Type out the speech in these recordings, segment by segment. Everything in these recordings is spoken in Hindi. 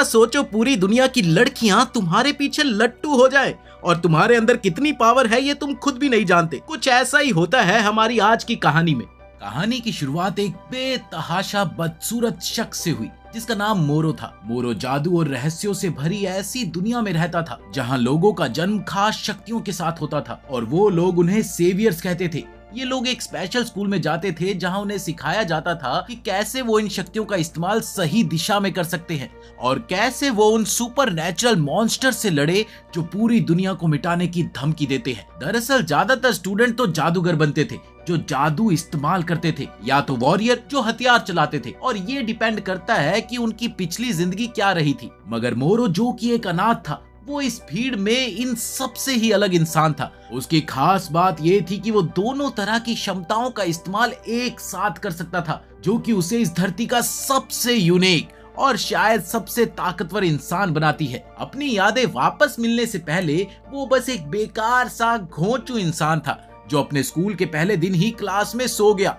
सोचो पूरी दुनिया की लड़कियां तुम्हारे पीछे लट्टू हो जाए और तुम्हारे अंदर कितनी पावर है ये तुम खुद भी नहीं जानते। कुछ ऐसा ही होता है हमारी आज की कहानी में। कहानी की शुरुआत एक बेतहाशा बदसूरत शख्स से हुई जिसका नाम मोरो था। मोरो जादू और रहस्यों से भरी ऐसी दुनिया में रहता था जहां लोगों का जन्म खास शक्तियों के साथ होता था और वो लोग उन्हें सेवियर्स कहते थे। ये लोग एक स्पेशल स्कूल में जाते थे जहां उन्हें सिखाया जाता था कि कैसे वो इन शक्तियों का इस्तेमाल सही दिशा में कर सकते हैं और कैसे वो उन सुपर नेचुरल मॉन्स्टर से लड़े जो पूरी दुनिया को मिटाने की धमकी देते हैं। दरअसल ज्यादातर स्टूडेंट तो जादूगर बनते थे जो जादू इस्तेमाल करते थे या तो वॉरियर जो हथियार चलाते थे, और ये डिपेंड करता है कि उनकी पिछली जिंदगी क्या रही थी। मगर मोरो जो कि एक अनाथ था, वो इस भीड़ में इन सबसे ही अलग इंसान था। उसकी खास बात ये थी कि वो दोनों तरह की क्षमताओं का इस्तेमाल एक साथ कर सकता था, जो कि उसे इस धरती का सबसे यूनिक और शायद सबसे ताकतवर इंसान बनाती है। अपनी यादें वापस मिलने से पहले वो बस एक बेकार सा घोंचू इंसान था जो अपने स्कूल के पहले दिन ही क्लास में सो गया।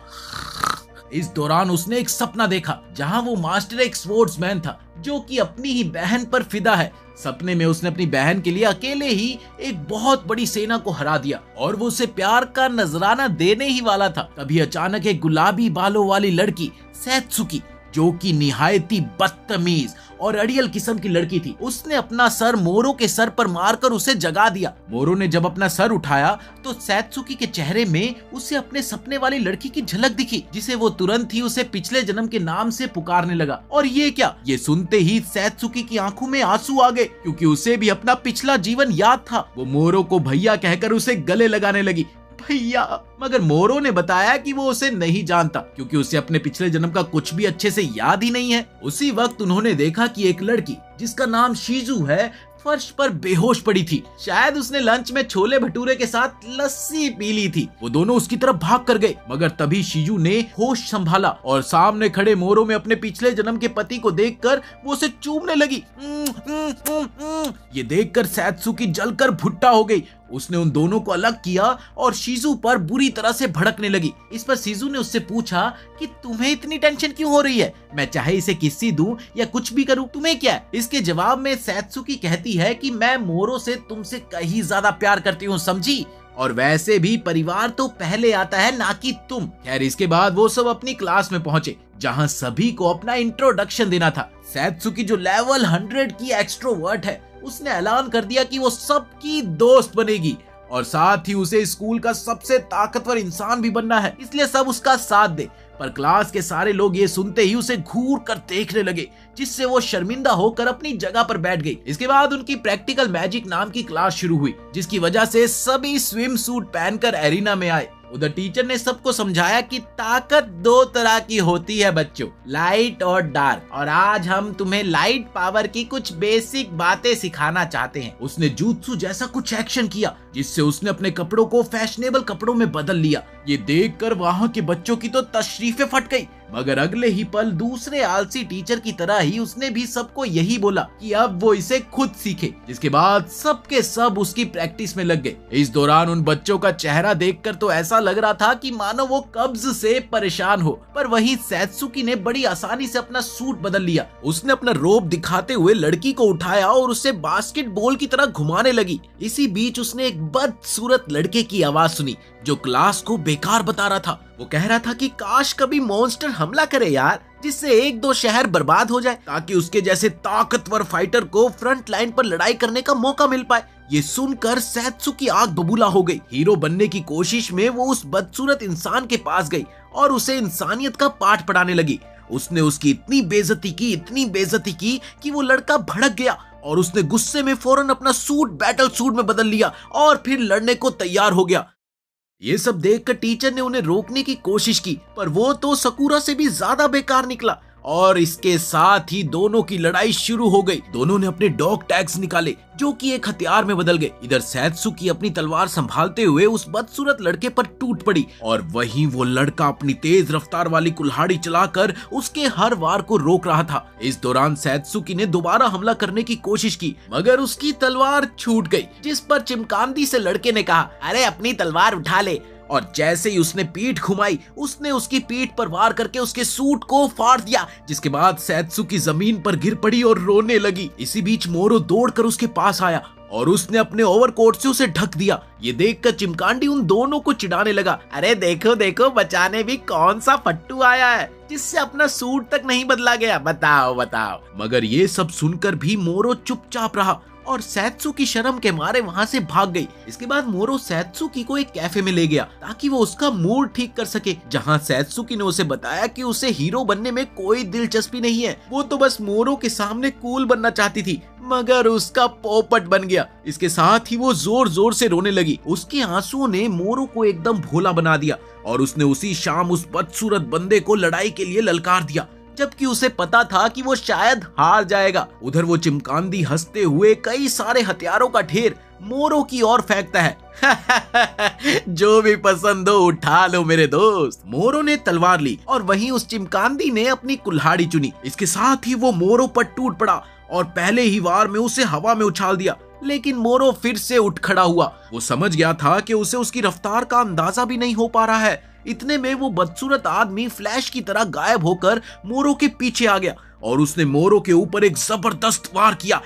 इस दौरान उसने एक सपना देखा जहां वो मास्टर एक स्पोर्ट्समैन था जो कि अपनी ही बहन पर फिदा है। सपने में उसने अपनी बहन के लिए अकेले ही एक बहुत बड़ी सेना को हरा दिया और वो उसे प्यार का नजराना देने ही वाला था। तभी अचानक एक गुलाबी बालों वाली लड़की सैत्सुकी, जो कि निहायत ही बदतमीज और अड़ियल किस्म की लड़की थी, उसने अपना सर मोरो के सर पर मारकर उसे जगा दिया। मोरो ने जब अपना सर उठाया तो सैत्सुकी के चेहरे में उसे अपने सपने वाली लड़की की झलक दिखी, जिसे वो तुरंत ही उसे पिछले जन्म के नाम से पुकारने लगा। और ये क्या, ये सुनते ही सैत्सुकी की आंखों में आंसू आ गए क्योंकि उसे भी अपना पिछला जीवन याद था। वो मोरो को भैया कहकर उसे गले लगाने लगी, भैया। मगर मोरो ने बताया कि वो उसे नहीं जानता क्योंकि उसे अपने पिछले जन्म का कुछ भी अच्छे से याद ही नहीं है। उसी वक्त उन्होंने देखा कि एक लड़की जिसका नाम शीजू है फर्श पर बेहोश पड़ी थी। शायद उसने लंच में छोले भटूरे के साथ लस्सी पी ली थी। वो दोनों उसकी तरफ भाग कर गए, मगर तभी शीजू ने होश संभाला और सामने खड़े मोरो में अपने पिछले जन्म के पति को देखकर वो उसे चूमने लगी। ये देखकर सैत्सुकी जलकर भुट्टा हो गई। उसने उन दोनों को अलग किया और शीजू पर बुरी तरह से भड़कने लगी। इस पर शीजू ने उससे पूछा कि तुम्हें इतनी टेंशन क्यों हो रही है, मैं चाहे इसे किस्सी दूं या कुछ भी करूं, तुम्हें क्या है। इसके जवाब में सैत्सुकी कहती है कि मैं मोरो से तुमसे कहीं ज्यादा प्यार करती हूँ, समझी, और वैसे भी परिवार तो पहले आता है ना कि तुम। खैर इसके बाद वो सब अपनी क्लास में पहुंचे जहां सभी को अपना इंट्रोडक्शन देना था। सैत्सुकी जो लेवल 100 की एक्सट्रोवर्ट है, उसने ऐलान कर दिया कि वो सबकी दोस्त बनेगी और साथ ही उसे स्कूल का सबसे ताकतवर इंसान भी बनना है, इसलिए सब उसका साथ दे। पर क्लास के सारे लोग ये सुनते ही उसे घूर कर देखने लगे, जिससे वो शर्मिंदा होकर अपनी जगह पर बैठ गई। इसके बाद उनकी प्रैक्टिकल मैजिक नाम की क्लास शुरू हुई, जिसकी वजह से सभी स्विम सूट पहनकर एरिना में आए। उधर टीचर ने सबको समझाया कि ताकत दो तरह की होती है बच्चों, लाइट और डार्क, और आज हम तुम्हें लाइट पावर की कुछ बेसिक बातें सिखाना चाहते हैं। उसने जूत्सु जैसा कुछ एक्शन किया जिससे उसने अपने कपड़ों को फैशनेबल कपड़ों में बदल लिया। ये देखकर वहाँ के बच्चों की तो तशरीफें फट गई, मगर अगले ही पल दूसरे आलसी टीचर की तरह ही उसने भी सबको यही बोला कि अब वो इसे खुद सीखे। जिसके बाद सबके सब उसकी प्रैक्टिस में लग गए। इस दौरान उन बच्चों का चेहरा देखकर तो ऐसा लग रहा था कि मानो वो कब्ज से परेशान हो, पर वहीं सैत्सुकी ने बड़ी आसानी से अपना सूट बदल लिया। उसने अपना रोब दिखाते हुए लड़की को उठाया और उसे बास्केटबॉल की तरह घुमाने लगी। इसी बीच उसने एक बदसूरत लड़के की आवाज सुनी जो क्लास को बेकार बता रहा था। वो कह रहा था कि काश कभी मॉन्स्टर हमला करे यार, जिससे एक दो शहर बर्बाद हो जाए, ताकि उसके जैसे ताकतवर फाइटर को फ्रंट लाइन पर लड़ाई करने का मौका मिल पाए। ये सुनकर सैत्सुकी आग बबूला हो गई। हीरो बनने की कोशिश में वो उस बदसूरत इंसान के पास गई और उसे इंसानियत का पाठ पढ़ाने लगी। उसने उसकी इतनी बेइज्जती की कि वो लड़का भड़क गया और उसने गुस्से में फौरन अपना सूट बैटल सूट में बदल लिया और फिर लड़ने को तैयार हो गया। ये सब देखकर टीचर ने उन्हें रोकने की कोशिश की, पर वो तो सकुरा से भी ज्यादा बेकार निकला और इसके साथ ही दोनों की लड़ाई शुरू हो गई। दोनों ने अपने डॉग टैग्स निकाले जो कि एक हथियार में बदल गए। इधर सैत्सुकी अपनी तलवार संभालते हुए उस बदसूरत लड़के पर टूट पड़ी और वहीं वो लड़का अपनी तेज रफ्तार वाली कुल्हाड़ी चलाकर उसके हर वार को रोक रहा था। इस दौरान सैत्सुकी ने दोबारा हमला करने की कोशिश की, मगर उसकी तलवार छूट गई, जिस पर चिमकांदी से लड़के ने कहा, अरे अपनी तलवार उठा ले। और जैसे ही उसने पीठ घुमाई उसने उसकी पीठ पर वार करके उसके सूट को फाड़ दिया, जिसके बाद सैत्सुकी जमीन पर गिर पड़ी और रोने लगी। इसी बीच मोरो दौड़कर उसके पास आया और उसने अपने ओवरकोट से उसे ढक दिया। ये देखकर चिमकांडी उन दोनों को चिढ़ाने लगा, अरे देखो देखो बचाने भी कौन सा फट्टू आया है जिससे अपना सूट तक नहीं बदला गया, बताओ बताओ। मगर ये सब सुनकर भी मोरो चुपचाप रहा और सैत्सुकी शर्म के मारे वहां से भाग गई। इसके बाद मोरो सैत्सुकी को एक कैफे में ले गया ताकि वो उसका मूड ठीक कर सके, जहां सैत्सुकी ने उसे बताया कि उसे हीरो बनने में कोई दिलचस्पी नहीं है, वो तो बस मोरो के सामने कूल बनना चाहती थी, मगर उसका पोपट बन गया। इसके साथ ही वो जोर जोर से रोने लगी। उसके आंसुओं ने मोरो को एकदम भोला बना दिया और उसने उसी शाम उस बदसूरत बंदे को लड़ाई के लिए ललकार दिया, जबकि उसे पता था कि वो शायद हार जाएगा। उधर वो चिमकांदी हंसते हुए कई सारे हथियारों का ढेर मोरो की ओर फेंकता है। जो भी पसंद हो उठा लो मेरे दोस्त। मोरो ने तलवार ली और वहीं उस चिमकांदी ने अपनी कुल्हाड़ी चुनी। इसके साथ ही वो मोरो पर टूट पड़ा और पहले ही वार में उसे हवा में उछाल दिया, लेकिन मोरो फिर से उठ खड़ा हुआ। वो समझ गया था कि उसे उसकी रफ्तार का अंदाजा भी नहीं हो पा रहा है। इतने में वो बदसूरत आदमी फ्लैश की तरह गायब होकर मोरो के पीछे आ गया और उसने मोरो के ऊपर एक जबरदस्त वार किया,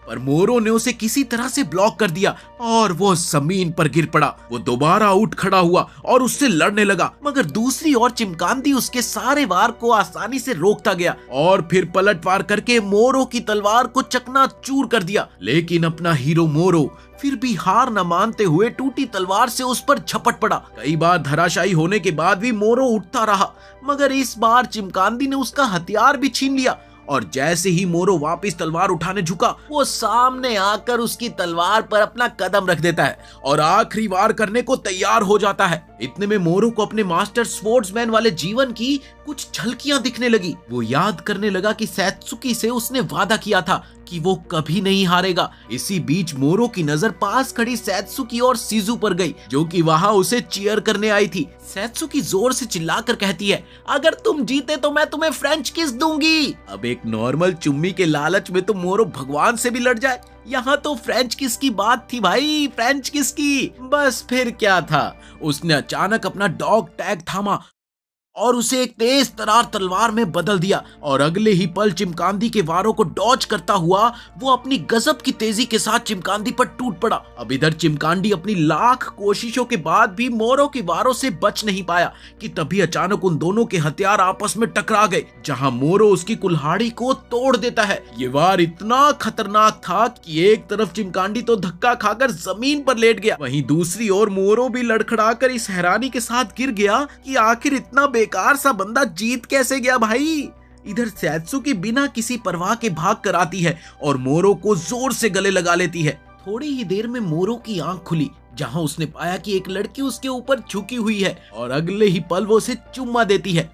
पर मोरो ने उसे किसी तरह से ब्लॉक कर दिया और वो जमीन पर गिर पड़ा। वो दोबारा उठ खड़ा हुआ और उससे लड़ने लगा, मगर दूसरी ओर चिमकांदी उसके सारे वार को आसानी से रोकता गया और फिर पलटवार करके मोरो की तलवार को चकनाचूर कर दिया। लेकिन अपना हीरो मोरो फिर भी हार न मानते हुए टूटी तलवार से उस पर झपट पड़ा। कई बार धराशायी होने के बाद भी मोरो उठता रहा, मगर इस बार चिमकांदी ने उसका हथियार भी छीन लिया और जैसे ही मोरो वापस तलवार उठाने झुका, वो सामने आकर उसकी तलवार पर अपना कदम रख देता है और आखिरी वार करने को तैयार हो जाता है। इतने में मोरो को अपने मास्टर स्पोर्ट्समैन वाले जीवन की कुछ झलकियां दिखने लगी। वो याद करने लगा कि सैत्सुकी से उसने वादा किया था कि वो कभी नहीं हारेगा। इसी बीच मोरो की नजर पास खड़ी सैत्सुकी और सीजू पर गई, जो कि वहां उसे चीयर करने आई थी। सैत्सुकी जोर से चिल्लाकर कहती है, अगर तुम जीते तो मैं तुम्हें फ्रेंच किस दूंगी। अब एक नॉर्मल चुम्मी के लालच में तो मोरो भगवान से भी लड़ जाए, यहाँ तो फ्रेंच किस की बात थी भाई, फ्रेंच किस की। बस फिर क्या था, उसने अचानक अपना डॉग टैग थामा और उसे एक तेज तरार तलवार में बदल दिया और अगले ही पल चिमकांदी के वारों को डॉज करता हुआ वो अपनी गजब की तेजी के साथ चिमकांदी पर टूट पड़ा। अब इधर चिमकांडी अपनी लाख कोशिशों के बाद भी मोरो के वारों से बच नहीं पाया कि तभी अचानक उन दोनों के हथियार आपस में टकरा गए, जहां मोरो उसकी कुल्हाड़ी को तोड़ देता है। ये वार इतना खतरनाक था कि एक तरफ चिमकांडी तो धक्का खाकर जमीन पर लेट गया, वहीं दूसरी ओर मोरो भी लड़खड़ाकर इस हैरानी के साथ गिर गया कि आखिर इतना बेकार सा बंदा जीत कैसे गया भाई। इधर सैत्सुकी बिना किसी परवाह के भाग कर आती है और मोरो को जोर से गले लगा लेती है। थोड़ी ही देर में मोरो की आंख खुली, जहां उसने पाया कि एक लड़की उसके ऊपर झुकी हुई है और अगले ही पल वो उसे चुम्मा देती है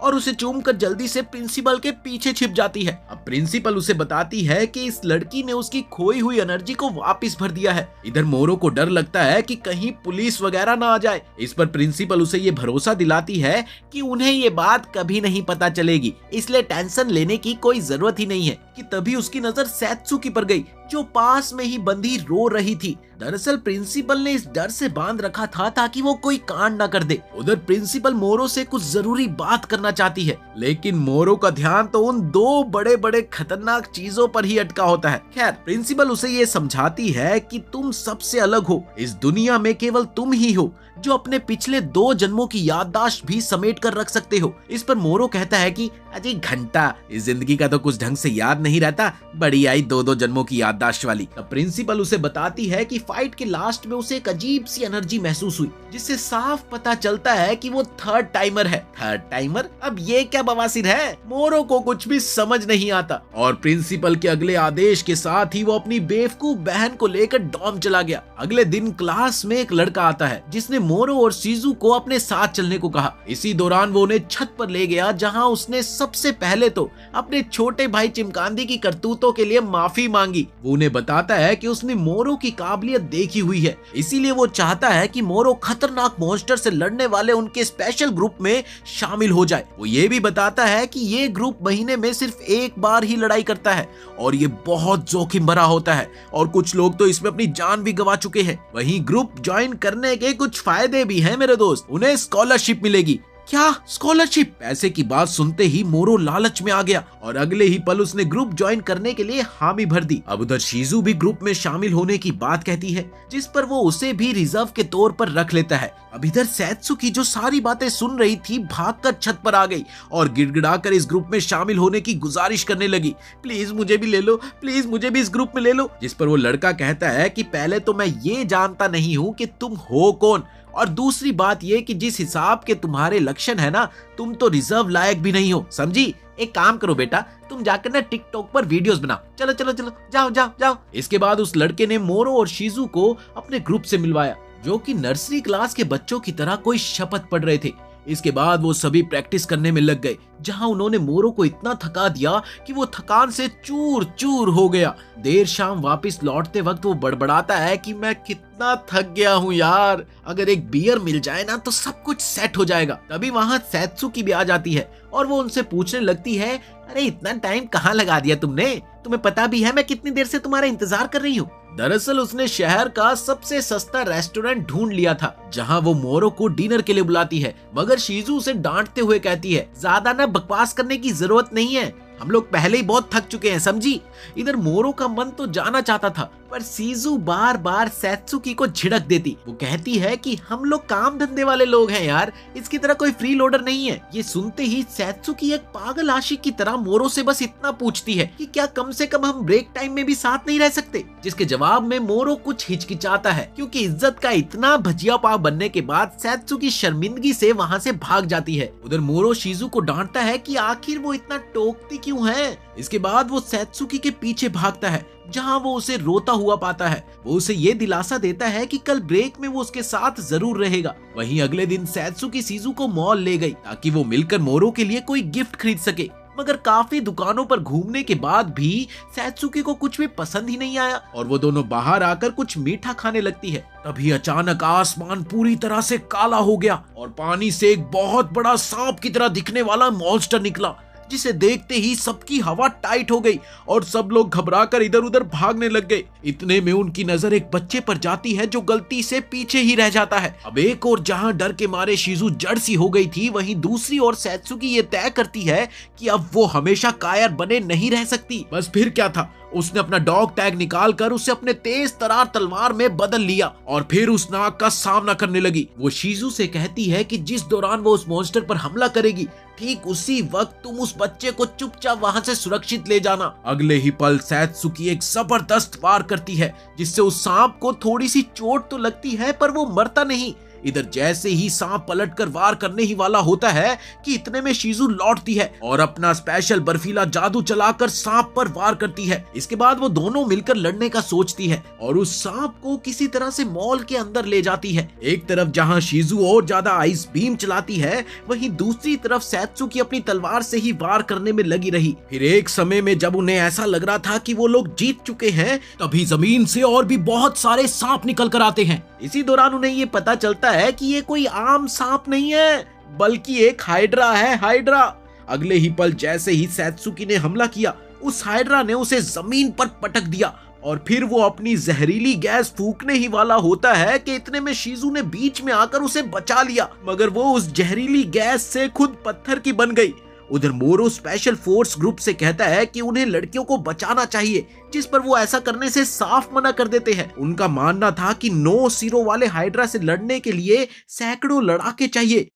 और उसे चूमकर जल्दी से प्रिंसिपल के पीछे छिप जाती है। अब प्रिंसिपल उसे बताती है कि इस लड़की ने उसकी खोई हुई एनर्जी को वापस भर दिया है। इधर मोरो को डर लगता है कि कहीं पुलिस वगैरह ना आ जाए। इस पर प्रिंसिपल उसे ये भरोसा दिलाती है कि उन्हें ये बात कभी नहीं पता चलेगी, इसलिए टेंशन लेने की कोई जरूरत ही नहीं है। कि तभी उसकी नजर सैत्सुकी पर गई, जो पास में ही बंधी रो रही थी। दरअसल प्रिंसिपल ने इस डर से बांध रखा था ताकि वो कोई कांड ना कर दे। उधर प्रिंसिपल मोरो से कुछ जरूरी बात करना चाहती है, लेकिन मोरो का ध्यान तो उन दो बड़े बड़े खतरनाक चीजों पर ही अटका होता है। खैर प्रिंसिपल उसे ये समझाती है कि तुम सबसे अलग हो, इस दुनिया में केवल तुम ही हो जो अपने पिछले 2 जन्मों की याददाश्त भी समेट कर रख सकते हो। इस पर मोरो कहता है कि अजी घंटा, इस जिंदगी का तो कुछ ढंग से याद नहीं रहता, बड़ी आई 2 जन्मों की याददाश्त वाली। अब प्रिंसिपल उसे बताती है कि फाइट के लास्ट में उसे एक अजीब सी एनर्जी महसूस हुई, जिससे साफ पता चलता है कि वो थर्ड टाइमर है। Third timer? अब ये क्या बवासीर है? मोरो को कुछ भी समझ नहीं आता और प्रिंसिपल के अगले आदेश के साथ ही वो अपनी बेवकूफ बहन को लेकर डॉम चला गया। अगले दिन क्लास में एक लड़का आता है जिसने मोरो और शीजू को अपने साथ चलने को कहा। इसी दौरान वो उन्हें छत पर ले गया, जहां उसने सबसे पहले तो अपने छोटे भाई चिमकांदी की करतूतों के लिए माफी मांगी। वो उन्हें बताता है कि उसने मोरो की काबिलियत देखी हुई है, इसीलिए वो चाहता है कि मोरो खतरनाक मॉन्स्टर से लड़ने वाले उनके स्पेशल ग्रुप में शामिल हो जाए। वो ये भी बताता है कि ये ग्रुप महीने में सिर्फ एक बार ही लड़ाई करता है और ये बहुत जोखिम भरा होता है और कुछ लोग तो इसमें अपनी जान भी गंवा चुके हैं। वहीं ग्रुप ज्वाइन करने के कुछ फायदे भी हैं मेरे दोस्त, उन्हें स्कॉलरशिप मिलेगी। क्या स्कॉलरशिप? पैसे की बात सुनते ही मोरो लालच में आ गया और अगले ही पल उसने ग्रुप ज्वाइन करने के लिए हामी भर दी। अब उधर शीजू भी ग्रुप में शामिल होने की बात कहती है, जिस पर वो उसे भी रिजर्व के तौर पर रख लेता है। अब इधर सैत्सुकी जो सारी बातें सुन रही थी, भागकर छत पर आ गई और गिड़गिड़ाकर इस ग्रुप में शामिल होने की गुजारिश करने लगी। प्लीज मुझे भी ले लो, प्लीज मुझे भी इस ग्रुप में ले लो। जिस पर वो लड़का कहता है कि पहले तो मैं ये जानता नहीं हूँ कि तुम हो कौन, और दूसरी बात ये कि जिस हिसाब के तुम्हारे लक्षण है ना, तुम तो रिजर्व लायक भी नहीं हो, समझी? एक काम करो बेटा, तुम जाकर ना टिकटॉक पर वीडियोस बनाओ। चलो चलो चलो, जाओ जाओ जाओ। इसके बाद उस लड़के ने मोरो और शीजू को अपने ग्रुप से मिलवाया, जो कि नर्सरी क्लास के बच्चों की तरह कोई शपथ पढ़ रहे थे। इसके बाद वो सभी प्रैक्टिस करने में लग गए, जहां उन्होंने मोरो को इतना थका दिया कि वो थकान से चूर चूर हो गया। देर शाम वापस लौटते वक्त वो बड़बड़ाता है कि मैं कितना थक गया हूँ यार, अगर एक बियर मिल जाए ना तो सब कुछ सेट हो जाएगा। तभी वहां सैत्सुकी भी आ जाती है और वो उनसे पूछने लगती है, अरे इतना टाइम कहाँ लगा दिया तुमने? तुम्हें पता भी है मैं कितनी देर से तुम्हारा इंतजार कर रही हूँ। दरअसल उसने शहर का सबसे सस्ता रेस्टोरेंट ढूंढ लिया था, जहां वो मोरो को डिनर के लिए बुलाती है, मगर शीजू उसे डांटते हुए कहती है, ज्यादा ना बकवास करने की जरूरत नहीं है, हम लोग पहले ही बहुत थक चुके हैं, समझी? इधर मोरो का मन तो जाना चाहता था, पर शीजू बार बार सैत्सुकी को झिड़क देती। वो कहती है कि हम लोग काम धंधे वाले लोग हैं यार, इसकी तरह कोई फ्री लोडर नहीं है। ये सुनते ही सैत्सुकी एक पागल आशिक की तरह मोरो से बस इतना पूछती है कि क्या कम से कम हम ब्रेक टाइम में भी साथ नहीं रह सकते? जिसके जवाब में मोरो कुछ हिचकिचाता है, क्योंकि इज्जत का इतना भजिया पाव बनने के बाद सैत्सुकी शर्मिंदगी से वहाँ से भाग जाती है। उधर मोरो शीजू को डांटता है कि आखिर वो इतना टोकती क्यों है। इसके बाद वो सैत्सुकी के पीछे भागता है, जहां वो उसे रोता हुआ पाता है। वो उसे ये दिलासा देता है कि कल ब्रेक में वो उसके साथ जरूर रहेगा। वहीं अगले दिन सैत्सुकी शीजू को मॉल ले गई ताकि वो मिलकर मोरो के लिए कोई गिफ्ट खरीद सके, मगर काफी दुकानों पर घूमने के बाद भी सैत्सुकी को कुछ भी पसंद ही नहीं आया और वो दोनों बाहर आकर कुछ मीठा खाने लगती है। तभी अचानक आसमान पूरी तरह से काला हो गया और पानी से एक बहुत बड़ा सांप की तरह दिखने वाला मॉन्स्टर निकला, जिसे देखते ही सबकी हवा टाइट हो गई और सब लोग घबराकर इधर उधर भागने लग गए। इतने में उनकी नजर एक बच्चे पर जाती है जो गलती से पीछे ही रह जाता है। अब एक और जहां डर के मारे शीजू जड़ सी हो गई थी, वहीं दूसरी ओर सैत्सुकी ये तय करती है कि अब वो हमेशा कायर बने नहीं रह सकती। बस फिर क्या था, उसने अपना डॉग टैग निकालकर उसे अपने तेज तरार तलवार में बदल लिया और फिर उस नाग का सामना करने लगी। वो शीजू से कहती है कि जिस दौरान वो उस मॉन्स्टर पर हमला करेगी, ठीक उसी वक्त तुम उस बच्चे को चुपचाप वहां से सुरक्षित ले जाना। अगले ही पल सैत्सुकी एक जबरदस्त वार करती है, जिससे उस सांप को थोड़ी सी चोट तो लगती है, पर वो मरता नहीं। इधर जैसे ही सांप पलटकर वार करने ही वाला होता है कि इतने में शीजू लौटती है और अपना स्पेशल बर्फीला जादू चलाकर सांप पर वार करती है। इसके बाद वो दोनों मिलकर लड़ने का सोचती है और उस सांप को किसी तरह से मॉल के अंदर ले जाती है। एक तरफ जहां शीजू और ज्यादा आइस बीम चलाती है, वहीं दूसरी तरफ सैत्सुकी अपनी तलवार से ही वार करने में लगी रही। फिर एक समय में जब उन्हें ऐसा लग रहा था कि वो लोग जीत चुके हैं, तभी जमीन से और भी बहुत सारे सांप निकल कर आते हैं। इसी दौरान उन्हें ये पता चलता है कि ये कोई आम सांप नहीं है, बल्कि एक हाइड्रा है, हाइड्रा। अगले ही पल जैसे ही सैत्सुकी ने हमला किया, उस हाइड्रा ने उसे जमीन पर पटक दिया और फिर वो अपनी जहरीली गैस फूकने ही वाला होता है कि इतने में शीजू ने बीच में आकर उसे बचा लिया, मगर वो उस जहरीली गैस से खुद पत्थर की बन गई। उधर मोरो स्पेशल फोर्स ग्रुप से कहता है कि उन्हें लड़कियों को बचाना चाहिए, जिस पर वो ऐसा करने से साफ मना कर देते हैं। उनका मानना था कि 9 सिरों वाले हाइड्रा से लड़ने के लिए सैकड़ों लड़ाके चाहिए।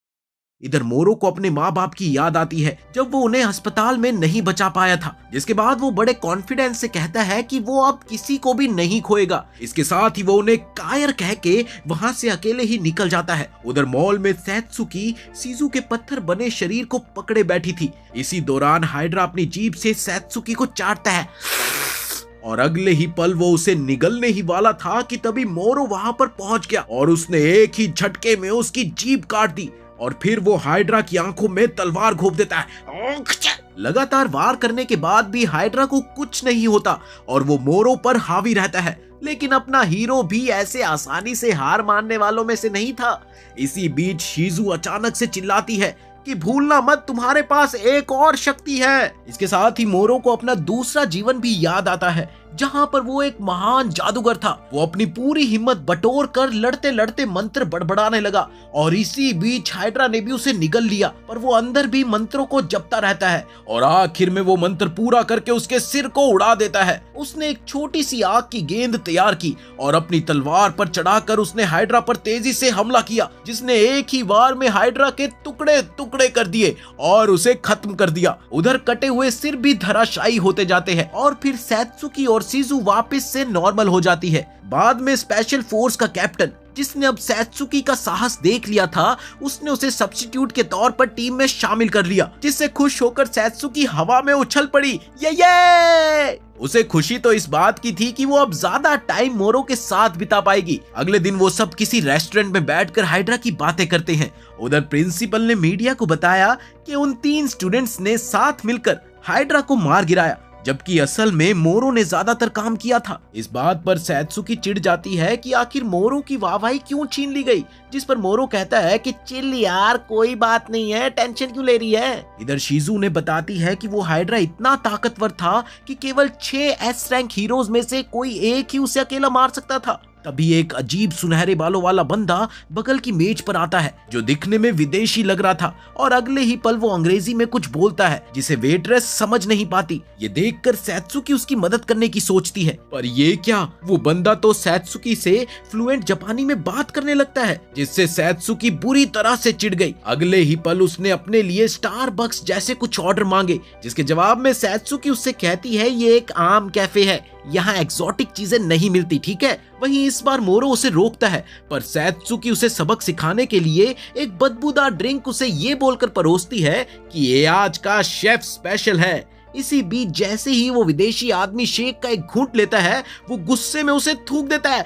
इधर मोरो को अपने माँ बाप की याद आती है जब वो उन्हें अस्पताल में नहीं बचा पाया था, जिसके बाद वो बड़े कॉन्फिडेंस से कहता है कि वो अब किसी को भी नहीं खोएगा। इसके साथ ही वो उन्हें कायर कह के वहां से अकेले ही निकल जाता है। उधर मॉल में सैत्सुकी शीजू के पत्थर बने शरीर को पकड़े बैठी थी। इसी दौरान हाइड्रा अपनी जीभ से सैत्सुकी को चाटता है और अगले ही पल वो उसे निगलने ही वाला था कि तभी मोरो वहां पर पहुंच गया और उसने एक ही झटके में उसकी जीभ काट दी और फिर वो हाइड्रा की आंखों में तलवार घोंप देता है। लगातार वार करने के बाद भी हाइड्रा को कुछ नहीं होता और वो मोरो पर हावी रहता है, लेकिन अपना हीरो भी ऐसे आसानी से हार मानने वालों में से नहीं था। इसी बीच शिजू अचानक से चिल्लाती है कि भूलना मत, तुम्हारे पास एक और शक्ति है। इसके साथ ही मोरो को अपना दूसरा जीवन भी याद आता है, जहां पर वो एक महान जादूगर था। वो अपनी पूरी हिम्मत बटोर कर लड़ते लड़ते मंत्र बड़बड़ाने लगा और इसी बीच हाइड्रा ने भी उसे निगल लिया, पर वो अंदर भी मंत्रों को जपता रहता है और आखिर में वो मंत्र पूरा करके उसके सिर को उड़ा देता है। उसने एक छोटी सी आग की गेंद तैयार की और अपनी तलवार पर चढ़ाकर उसने हाइड्रा पर तेजी से हमला किया, जिसने एक ही बार में हाइड्रा के टुकड़े टुकड़े कर दिए और उसे खत्म कर दिया। उधर कटे हुए सिर भी धराशायी होते जाते हैं और फिर सैत्सुकी और शिजू वापस से नॉर्मल हो जाती है। बाद में स्पेशल फोर्स का कैप्टन, जिसने अब सैत्सुकी का साहस देख लिया था, उसने उसे सब्स्टिट्यूट के तौर पर टीम में शामिल कर लिया, जिससे खुश होकर सैत्सुकी हवा में उछल पड़ी। ये उसे खुशी तो इस बात की थी कि वो अब ज्यादा टाइम मोरो के साथ बिता पाएगी। अगले दिन वो सब किसी रेस्टोरेंट में बैठकर हाइड्रा की बातें करते हैं। उधर प्रिंसिपल ने मीडिया को बताया कि उन 3 स्टूडेंट्स ने साथ मिलकर हाइड्रा को मार गिराया, जबकि असल में मोरो ने ज्यादातर काम किया था। इस बात पर सैत्सुकी चिढ़ जाती है कि आखिर मोरो की वाहवाही क्यों छीन ली गई, जिस पर मोरो कहता है कि चिल यार, कोई बात नहीं है, टेंशन क्यों ले रही है। इधर शिजू ने बताती है कि वो हाइड्रा इतना ताकतवर था कि केवल 6 एस रैंक हीरोज में से कोई एक ही उसे अकेला मार सकता था। तभी एक अजीब सुनहरे बालों वाला बंदा बगल की मेज पर आता है, जो दिखने में विदेशी लग रहा था, और अगले ही पल वो अंग्रेजी में कुछ बोलता है जिसे वेट्रेस समझ नहीं पाती। ये देखकर सैत्सुकी उसकी मदद करने की सोचती है, पर ये क्या, वो बंदा तो सैत्सुकी से फ्लुएंट जापानी में बात करने लगता है, जिससे सैत्सुकी बुरी तरह से चिढ़ गई। अगले ही पल उसने अपने लिए स्टारबक्स जैसे कुछ ऑर्डर मांगे, जिसके जवाब में सैत्सुकी उससे कहती है ये एक आम कैफे है, यहाँ एक्सोटिक चीजें नहीं मिलती, ठीक है। वहीं इस बार मोरो उसे रोकता है, पर सैत्सुकी उसे सबक सिखाने के लिए एक बदबूदार ड्रिंक उसे ये बोलकर परोसती है कि ये आज का शेफ स्पेशल है। इसी बीच जैसे ही वो विदेशी आदमी शेक का एक घूंट लेता है, वो गुस्से में उसे थूक देता है।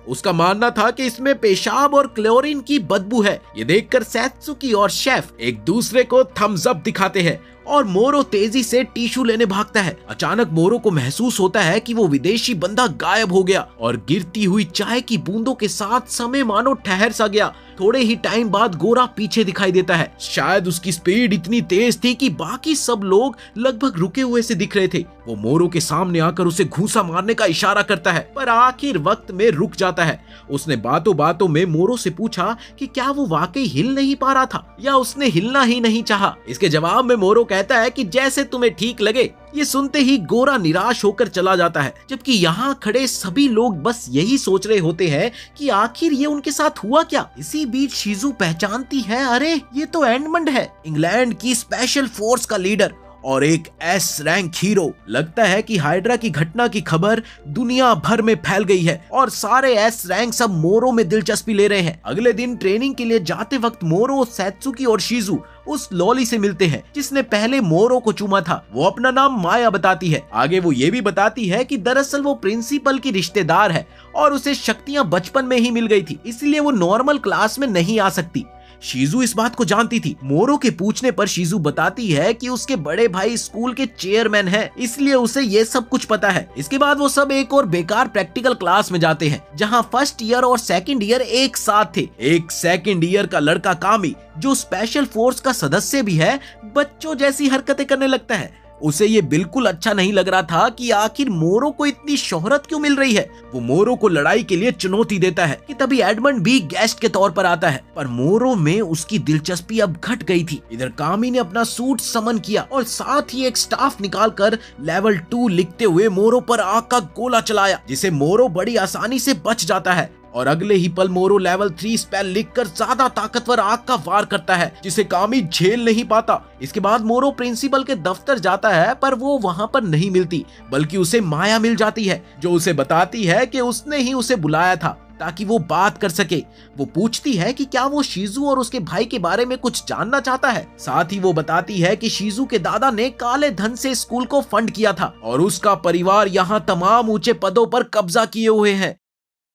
उसका मानना था कि इसमें पेशाब और क्लोरीन की बदबू है। ये देखकर सैत्सुकी और शेफ एक दूसरे को थम्स अप दिखाते हैं और मोरो तेजी से टिश्यू लेने भागता है। अचानक मोरो को महसूस होता है कि वो विदेशी बंदा गायब हो गया और गिरती हुई चाय की बूंदों के साथ समय मानो ठहर सा गया। थोड़े ही टाइम बाद गोरा पीछे दिखाई देता है। शायद उसकी स्पीड इतनी तेज थी कि बाकी सब लोग लगभग रुके हुए से दिख रहे थे। वो मोरो के सामने आकर उसे घूंसा मारने का इशारा करता है, पर आखिर वक्त में रुक जाता है। उसने बातों बातों में मोरो से पूछा कि क्या वो वाकई हिल नहीं पा रहा था या उसने हिलना ही नहीं चाहा। इसके जवाब में मोरो कहता है कि जैसे तुम्हें ठीक लगे। ये सुनते ही गोरा निराश होकर चला जाता है, जबकि यहाँ खड़े सभी लोग बस यही सोच रहे होते हैं कि आखिर ये उनके साथ हुआ क्या। इसी बीच शिजू पहचानती है, अरे ये तो एडमंड है, इंग्लैंड की स्पेशल फोर्स का लीडर और एक एस रैंक हीरो। लगता है कि हाइड्रा की घटना की खबर दुनिया भर में फैल गई है और सारे एस रैंक सब मोरो में दिलचस्पी ले रहे हैं। अगले दिन ट्रेनिंग के लिए जाते वक्त मोरो, सैत्सुकी और शिजू उस लॉली से मिलते हैं जिसने पहले मोरो को चूमा था। वो अपना नाम माया बताती है। आगे वो ये भी बताती है कि दरअसल वो प्रिंसिपल की रिश्तेदार है और उसे शक्तियां बचपन में ही मिल गई थी, इसलिए वो नॉर्मल क्लास में नहीं आ सकती। शिजू इस बात को जानती थी। मोरो के पूछने पर शिजू बताती है कि उसके बड़े भाई स्कूल के चेयरमैन हैं, इसलिए उसे ये सब कुछ पता है। इसके बाद वो सब एक और बेकार प्रैक्टिकल क्लास में जाते हैं, जहां फर्स्ट ईयर और सेकंड ईयर एक साथ थे। एक सेकंड ईयर का लड़का कामी, जो स्पेशल फोर्स का सदस्य भी है, बच्चों जैसी हरकतें करने लगता है। उसे ये बिल्कुल अच्छा नहीं लग रहा था कि आखिर मोरो को इतनी शोहरत क्यों मिल रही है। वो मोरो को लड़ाई के लिए चुनौती देता है कि तभी एडमंड भी गेस्ट के तौर पर आता है, पर मोरो में उसकी दिलचस्पी अब घट गई थी। इधर कामी ने अपना सूट समन किया और साथ ही एक स्टाफ निकालकर लेवल 2 लिखते हुए मोरो पर आग का गोला चलाया, जिसे मोरो बड़ी आसानी से बच जाता है। और अगले ही पल मोरो लेवल 3 स्पेल लिखकर ज्यादा ताकतवर आग का वार करता है, जिसे कामी झेल नहीं पाता। इसके बाद मोरो प्रिंसिपल के दफ्तर जाता है, पर वो वहां पर नहीं मिलती, बल्कि उसे माया मिल जाती है, जो उसे बताती है कि उसने ही उसे बुलाया था ताकि वो बात कर सके। वो पूछती है कि क्या वो शीजू और उसके भाई के बारे में कुछ जानना चाहता है। साथ ही वो बताती है कि शीजू के दादा ने काले धन से स्कूल को फंड किया था और उसका परिवार यहाँ तमाम ऊंचे पदों पर कब्जा किए हुए है।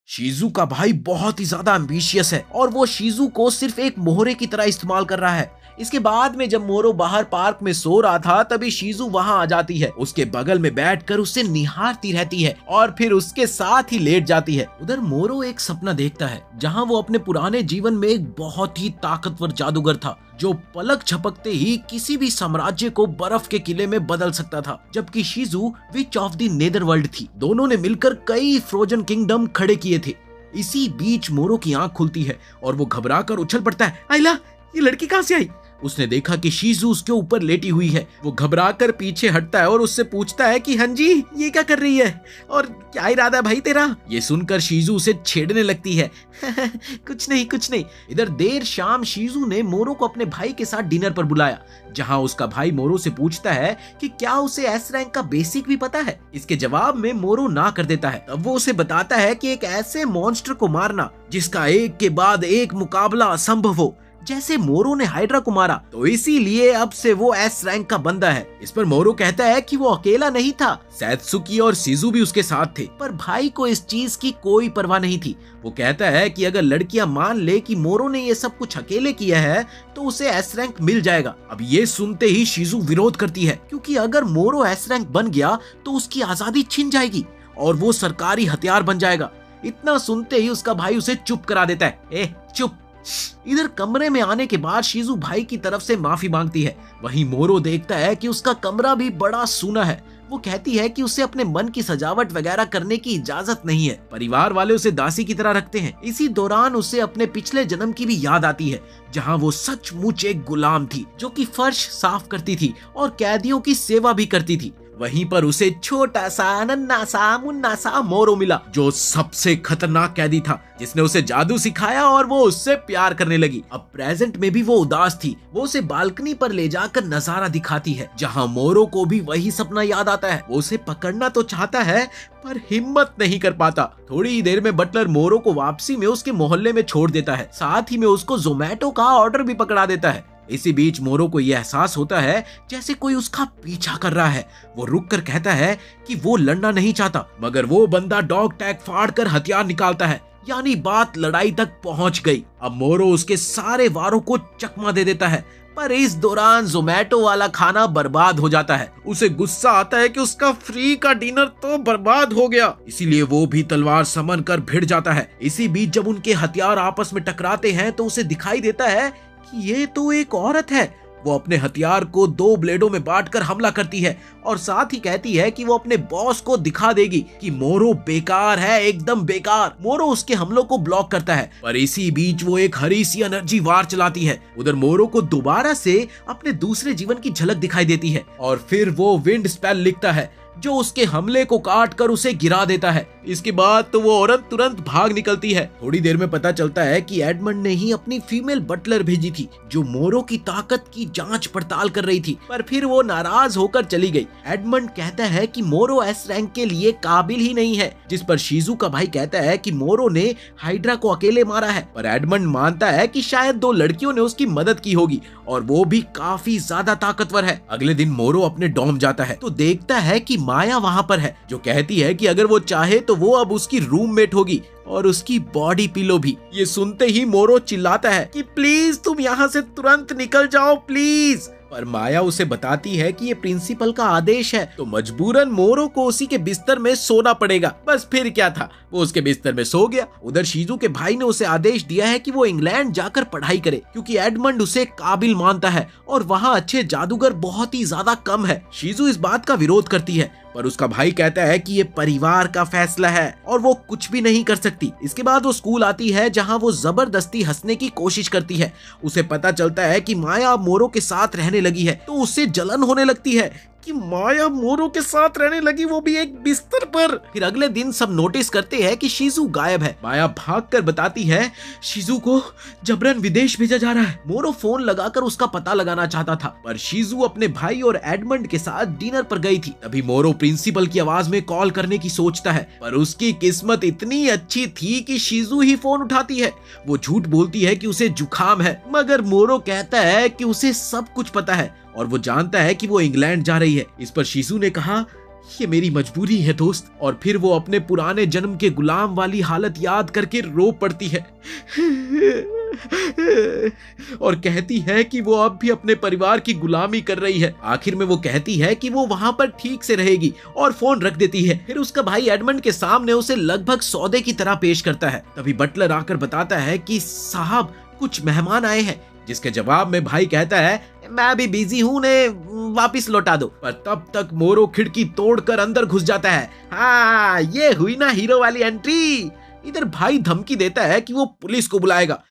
शीजू का भाई बहुत ही ज्यादा एम्बिशियस है और वो शीजू को सिर्फ एक मोहरे की तरह इस्तेमाल कर रहा है। इसके बाद में जब मोरो बाहर पार्क में सो रहा था तभी शीजू वहां आ जाती है, उसके बगल में बैठकर उसे निहारती रहती है और फिर उसके साथ ही लेट जाती है। उधर मोरो एक सपना देखता है जहां वो अपने पुराने जीवन में एक बहुत ही ताकतवर जादूगर था जो पलक झपकते ही किसी भी साम्राज्य को बर्फ के किले में बदल सकता था, जबकि शीजू विच ऑफ द नेदरवर्ल्ड थी। दोनों ने मिलकर कई फ्रोजन किंगडम खड़े किए थे। इसी बीच मोरो की आंख खुलती है और वो घबराकर उछल पड़ता है। आइला, ये लड़की कहां से आई? उसने देखा कि शीजू उसके ऊपर लेटी हुई है। वो घबराकर पीछे हटता है और उससे पूछता है कि हाँ जी, ये क्या कर रही है और क्या इरादा है भाई तेरा? ये सुनकर शीजू उसे छेड़ने लगती है। कुछ नहीं कुछ नहीं। इधर देर शाम शीजू ने मोरो को अपने भाई के साथ डिनर पर बुलाया, जहां उसका भाई मोरो से पूछता है कि क्या उसे एस रैंक का बेसिक भी पता है। इसके जवाब में मोरो ना कर देता है। तब वो उसे बताता है कि एक ऐसे मॉन्स्टर को मारना जिसका एक के बाद एक मुकाबला असंभव हो, जैसे मोरो ने हाइड्रा को मारा, तो इसीलिए अब से वो एस रैंक का बंदा है। इस पर मोरो कहता है कि वो अकेला नहीं था, सैत्सुकी और शीजू भी उसके साथ थे, पर भाई को इस चीज की कोई परवाह नहीं थी। वो कहता है कि अगर लड़कियां मान ले कि मोरो ने ये सब कुछ अकेले किया है तो उसे एस रैंक मिल जाएगा। अब ये सुनते ही शीजू विरोध करती है, क्योंकि अगर मोरो एस रैंक बन गया तो उसकी आजादी छिन जाएगी और वो सरकारी हथियार बन जाएगा। इतना सुनते ही उसका भाई उसे चुप करा देता है। ए चुप। इधर कमरे में आने के बाद शीजू भाई की तरफ से माफी मांगती है। वहीं मोरो देखता है कि उसका कमरा भी बड़ा सूना है। वो कहती है कि उसे अपने मन की सजावट वगैरह करने की इजाजत नहीं है। परिवार वाले उसे दासी की तरह रखते हैं। इसी दौरान उसे अपने पिछले जन्म की भी याद आती है, जहां वो सचमुच एक गुलाम थी जो कि फर्श साफ करती थी और कैदियों की सेवा भी करती थी। वहीं पर उसे छोटा सा नन्हा सा मुन्ना सा मोरो मिला, जो सबसे खतरनाक कैदी था, जिसने उसे जादू सिखाया और वो उससे प्यार करने लगी। अब प्रेजेंट में भी वो उदास थी। वो उसे बालकनी पर ले जाकर नजारा दिखाती है, जहां मोरो को भी वही सपना याद आता है। वो उसे पकड़ना तो चाहता है पर हिम्मत नहीं कर पाता। थोड़ी ही देर में बटलर मोरो को वापसी में उसके मोहल्ले में छोड़ देता है। साथ ही में उसको जोमेटो का ऑर्डर भी पकड़ा देता है। इसी बीच मोरो को यह एहसास होता है जैसे कोई उसका पीछा कर रहा है। वो रुक कर कहता है कि वो लड़ना नहीं चाहता, मगर वो बंदा डॉग टैग फाड़ कर हथियार निकालता है, यानी बात लड़ाई तक पहुंच गई। अब मोरो उसके सारे वारों को चकमा दे देता है, पर इस दौरान जोमेटो वाला खाना बर्बाद हो जाता है। उसे गुस्सा आता है कि उसका फ्री का डिनर तो बर्बाद हो गया, इसीलिए वो भी तलवार समन कर भिड़ जाता है। इसी बीच जब उनके हथियार आपस में टकराते हैं तो उसे दिखाई देता है कि ये तो एक औरत है। वो अपने हथियार को 2 ब्लेडों में बांटकर हमला करती है और साथ ही कहती है कि वो अपने बॉस को दिखा देगी कि मोरो बेकार है, एकदम बेकार। मोरो उसके हमलों को ब्लॉक करता है, पर इसी बीच वो एक हरी सी एनर्जी वार चलाती है। उधर मोरो को दोबारा से अपने दूसरे जीवन की झलक दिखाई देती है और फिर वो विंड स्पेल लिखता है जो उसके हमले को काट कर उसे गिरा देता है। इसके बाद तो वो औरत तुरंत भाग निकलती है। थोड़ी देर में पता चलता है कि एडमंड ने ही अपनी फीमेल बटलर भेजी थी जो मोरो की ताकत की जांच पड़ताल कर रही थी, पर फिर वो नाराज होकर चली गई। एडमंड कहता है कि मोरो एस रैंक के लिए काबिल ही नहीं है, जिस पर शीजू का भाई कहता है कि मोरो ने हाइड्रा को अकेले मारा है, पर एडमंड मानता है कि शायद 2 लड़कियों ने उसकी मदद की होगी और वो भी काफी ज्यादा ताकतवर है। अगले दिन मोरो अपने डॉम जाता है तो देखता है कि माया वहां पर है, जो कहती है कि अगर वो चाहे तो वो अब उसकी रूममेट होगी और उसकी बॉडी पिलो भी। ये सुनते ही मोरो चिल्लाता है कि प्लीज तुम यहाँ से तुरंत निकल जाओ प्लीज, पर माया उसे बताती है कि ये प्रिंसिपल का आदेश है, तो मजबूरन मोरो को उसी के बिस्तर में सोना पड़ेगा। बस फिर क्या था, वो उसके बिस्तर में सो गया। उधर शीजू के भाई ने उसे आदेश दिया है कि वो इंग्लैंड जाकर पढ़ाई करे, क्योंकि एडमंड उसे काबिल मानता है और वहाँ अच्छे जादूगर बहुत ही ज्यादा कम है। शीजू इस बात का विरोध करती है, पर उसका भाई कहता है कि ये परिवार का फैसला है और वो कुछ भी नहीं कर सकती। इसके बाद वो स्कूल आती है, जहां वो जबरदस्ती हंसने की कोशिश करती है। उसे पता चलता है कि माया मोरो के साथ रहने लगी है, तो उससे जलन होने लगती है। कि माया मोरो के साथ रहने लगी, वो भी एक बिस्तर पर। फिर अगले दिन सब नोटिस करते हैं कि शीजू गायब है। माया भागकर बताती है शीजू को जबरन विदेश भेजा जा रहा है। मोरो फोन लगाकर उसका पता लगाना चाहता था, पर शीजू अपने भाई और एडमंड के साथ डिनर पर गई थी। तभी मोरो प्रिंसिपल की आवाज में कॉल करने की सोचता है, पर उसकी किस्मत इतनी अच्छी थी कि शीजू ही फोन उठाती है। वो झूठ बोलती है कि उसे जुकाम है, मगर मोरो कहता है कि उसे सब कुछ पता है और वो जानता है कि वो इंग्लैंड जा रही है। इस पर शीजू ने कहा, ये मेरी मजबूरी है दोस्त। और फिर वो अपने पुराने जन्म के गुलाम वाली हालत याद करके रो पड़ती है और कहती है कि वो अब भी अपने परिवार की गुलामी कर रही है। आखिर में वो कहती है कि वो वहां पर ठीक से रहेगी और फोन रख देती है। फिर उसका भाई एडमंड के सामने उसे लगभग सौदे की तरह पेश करता है। तभी बटलर आकर बताता है कि साहब कुछ मेहमान आए हैं, जिसके जवाब में भाई कहता है मैं भी बिजी हूँ, उन्हें वापिस लौटा दो। पर तब तक मोरो खिड़की तोड़कर अंदर घुस जाता है। हाँ, ये हुई ना हीरो वाली एंट्री। इधर भाई धमकी देता है कि वो पुलिस को बुलाएगा,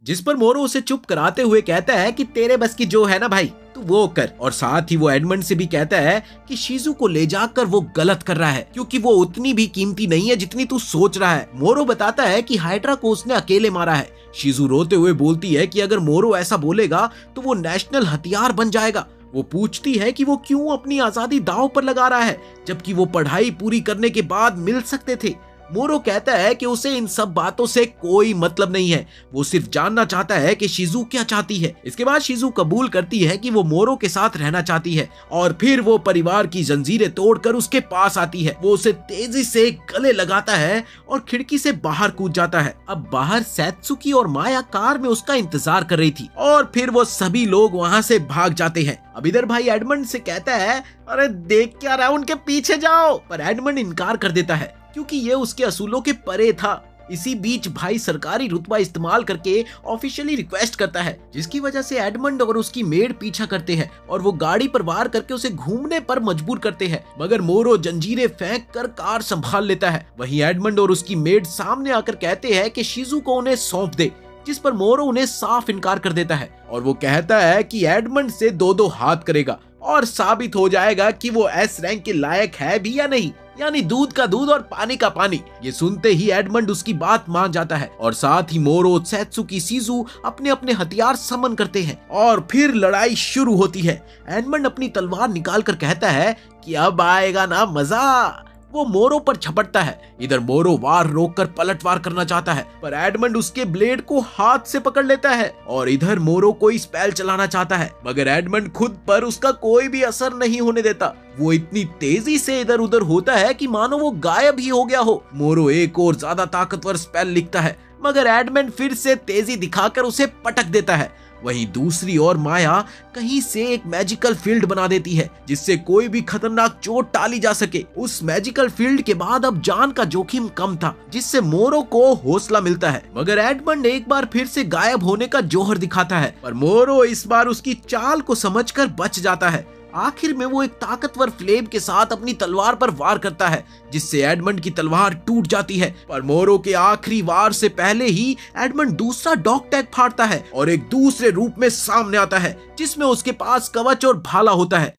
जिस पर मोरो उसे चुप कराते हुए कहता है कि तेरे बस की जो है ना भाई तू वो कर। और साथ ही वो एडमंड से भी कहता है कि शीजू को ले जाकर वो गलत कर रहा है, क्योंकि वो उतनी भी कीमती नहीं है जितनी तू सोच रहा है। मोरो बताता है कि हाइड्रा को उसने अकेले मारा है। शीजू रोते हुए बोलती है कि अगर मोरो ऐसा बोलेगा तो वो नेशनल हथियार बन जाएगा। वो पूछती है कि वो क्यों अपनी आजादी दांव पर लगा रहा है, जबकि वो पढ़ाई पूरी करने के बाद मिल सकते थे। मोरो कहता है कि उसे इन सब बातों से कोई मतलब नहीं है, वो सिर्फ जानना चाहता है कि शीजू क्या चाहती है। इसके बाद शीजू कबूल करती है कि वो मोरो के साथ रहना चाहती है और फिर वो परिवार की जंजीरें तोड़कर उसके पास आती है। वो उसे तेजी से गले लगाता है और खिड़की से बाहर कूद जाता है। अब बाहर सैत्सुकी और माया कार में उसका इंतजार कर रही थी और फिर वो सभी लोग वहाँ से भाग जाते हैं। अब इधर भाई एडमंड से कहता है अरे देख क्या रहा, उनके पीछे जाओ, पर एडमंड इनकार कर देता है क्योंकि ये उसके असूलों के परे था। इसी बीच भाई सरकारी रुतबा इस्तेमाल करके ऑफिशियली रिक्वेस्ट करता है, जिसकी वजह से एडमंड और उसकी मेड पीछा करते हैं और वो गाड़ी पर वार करके उसे घूमने पर मजबूर करते हैं, मगर मोरो जंजीरें फेंक कर कार संभाल लेता है। वहीं एडमंड और उसकी मेड सामने आकर कहते हैं कि शीजू को उन्हें सौंप दे, जिस पर मोरो उन्हें साफ इनकार कर देता है और वो कहता है कि एडमंड से दो हाथ करेगा और साबित हो जाएगा कि वो एस रैंक के लायक है भी या नहीं, यानी दूध का दूध और पानी का पानी। ये सुनते ही एडमंड उसकी बात मान जाता है और साथ ही मोरो, सैत्सुकी, शीजू अपने अपने हथियार समन करते हैं और फिर लड़ाई शुरू होती है। एडमंड अपनी तलवार निकालकर कहता है कि अब आएगा ना मजा। वो मोरो पर झपटता है। इधर मोरो वार रोककर पलटवार करना चाहता है, पर एडमंड उसके ब्लेड को हाथ से पकड़ लेता है और इधर मोरो कोई स्पेल चलाना चाहता है, मगर एडमंड खुद पर उसका कोई भी असर नहीं होने देता। वो इतनी तेजी से इधर उधर होता है कि मानो वो गायब ही हो गया हो। मोरो एक और ज्यादा ताकतवर स्पेल लिखता है, मगर एडमंड फिर से तेजी दिखाकर उसे पटक देता है। वहीं दूसरी ओर माया कहीं से एक मैजिकल फील्ड बना देती है, जिससे कोई भी खतरनाक चोट टाली जा सके। उस मैजिकल फील्ड के बाद अब जान का जोखिम कम था, जिससे मोरो को हौसला मिलता है, मगर एडमंड एक बार फिर से गायब होने का जोहर दिखाता है, पर मोरो इस बार उसकी चाल को समझकर बच जाता है। आखिर में वो एक ताकतवर फ्लेम के साथ अपनी तलवार पर वार करता है, जिससे एडमंड की तलवार टूट जाती है, पर मोरो के आखिरी वार से पहले ही एडमंड दूसरा डॉग टैग फाड़ता है और एक दूसरे रूप में सामने आता है, जिसमें उसके पास कवच और भाला होता है।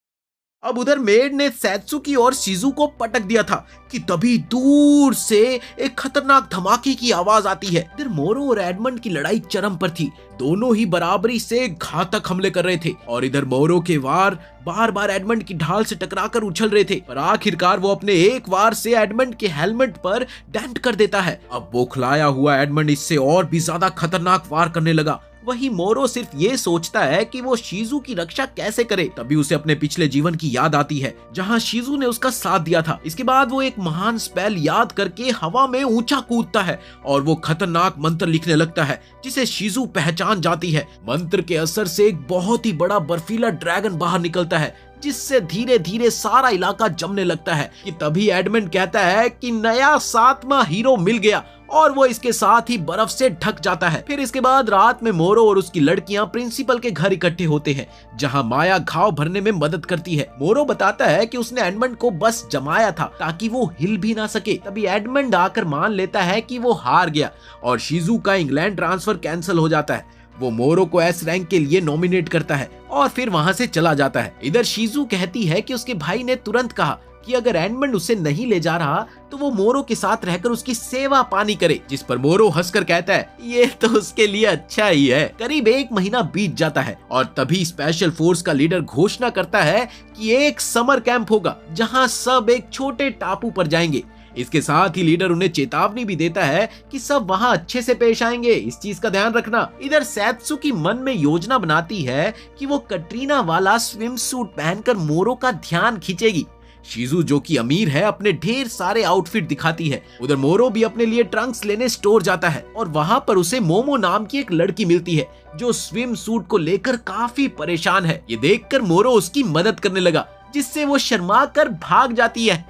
अब उधर मेड ने सैत्सुकी और शीजू को पटक दिया था कि तभी दूर से एक खतरनाक धमाके की आवाज आती है। इधर मोरो और एडमंड की लड़ाई चरम पर थी, दोनों ही बराबरी से घातक हमले कर रहे थे और इधर मोरो के वार बार बार एडमंड की ढाल से टकराकर उछल रहे थे, पर आखिरकार वो अपने एक वार से एडमंड के हेलमेट पर डेंट कर देता है। अब बौखलाया हुआ एडमंड इससे और भी ज्यादा खतरनाक वार करने लगा। वहीं मोरो सिर्फ ये सोचता है कि वो शीजू की रक्षा कैसे करे। तभी उसे अपने पिछले जीवन की याद आती है, जहां शीजू ने उसका साथ दिया था। इसके बाद वो एक महान स्पेल याद करके हवा में ऊंचा कूदता है और वो खतरनाक मंत्र लिखने लगता है, जिसे शीजू पहचान जाती है। मंत्र के असर से एक बहुत ही बड़ा बर्फीला ड्रैगन बाहर निकलता है, जिससे धीरे धीरे सारा इलाका जमने लगता है। कि तभी एडमंड कहता है कि नया 7वां हीरो मिल गया और वो इसके साथ ही बर्फ से ढक जाता है। फिर इसके बाद रात में मोरो और उसकी लड़कियां प्रिंसिपल के घर इकट्ठे होते हैं, जहां माया घाव भरने में मदद करती है। मोरो बताता है कि उसने एडमंड को बस जमाया था ताकि वो हिल भी ना सके। तभी एडमंड आकर मान लेता है कि वो हार गया और शीजू का इंग्लैंड ट्रांसफर कैंसिल हो जाता है। वो मोरो को एस रैंक के लिए नॉमिनेट करता है और फिर वहाँ से चला जाता है। इधर शीजू कहती है कि उसके भाई ने तुरंत कहा कि अगर एडमंड उसे नहीं ले जा रहा तो वो मोरो के साथ रहकर उसकी सेवा पानी करे, जिस पर मोरो हंसकर कहता है ये तो उसके लिए अच्छा ही है। करीब 1 महीना बीत जाता है और तभी स्पेशल फोर्स का लीडर घोषणा करता है कि एक समर कैंप होगा जहां सब एक छोटे टापू पर जाएंगे। इसके साथ ही लीडर उन्हें चेतावनी भी देता है कि सब वहां अच्छे से पेश आएंगे, इस चीज का ध्यान रखना। इधर सैत्सुकी मन में योजना बनाती है कि वो कटरीना वाला स्विम सूट पहनकर मोरो का ध्यान खींचेगी। शीजू जो कि अमीर है अपने ढेर सारे आउटफिट दिखाती है। उधर मोरो भी अपने लिए ट्रंक्स लेने स्टोर जाता है और वहां पर उसे मोमो नाम की एक लड़की मिलती है जो स्विम सूट को लेकर काफी परेशान है। ये देखकर मोरो उसकी मदद करने लगा, जिससे वो शर्मा कर भाग जाती है।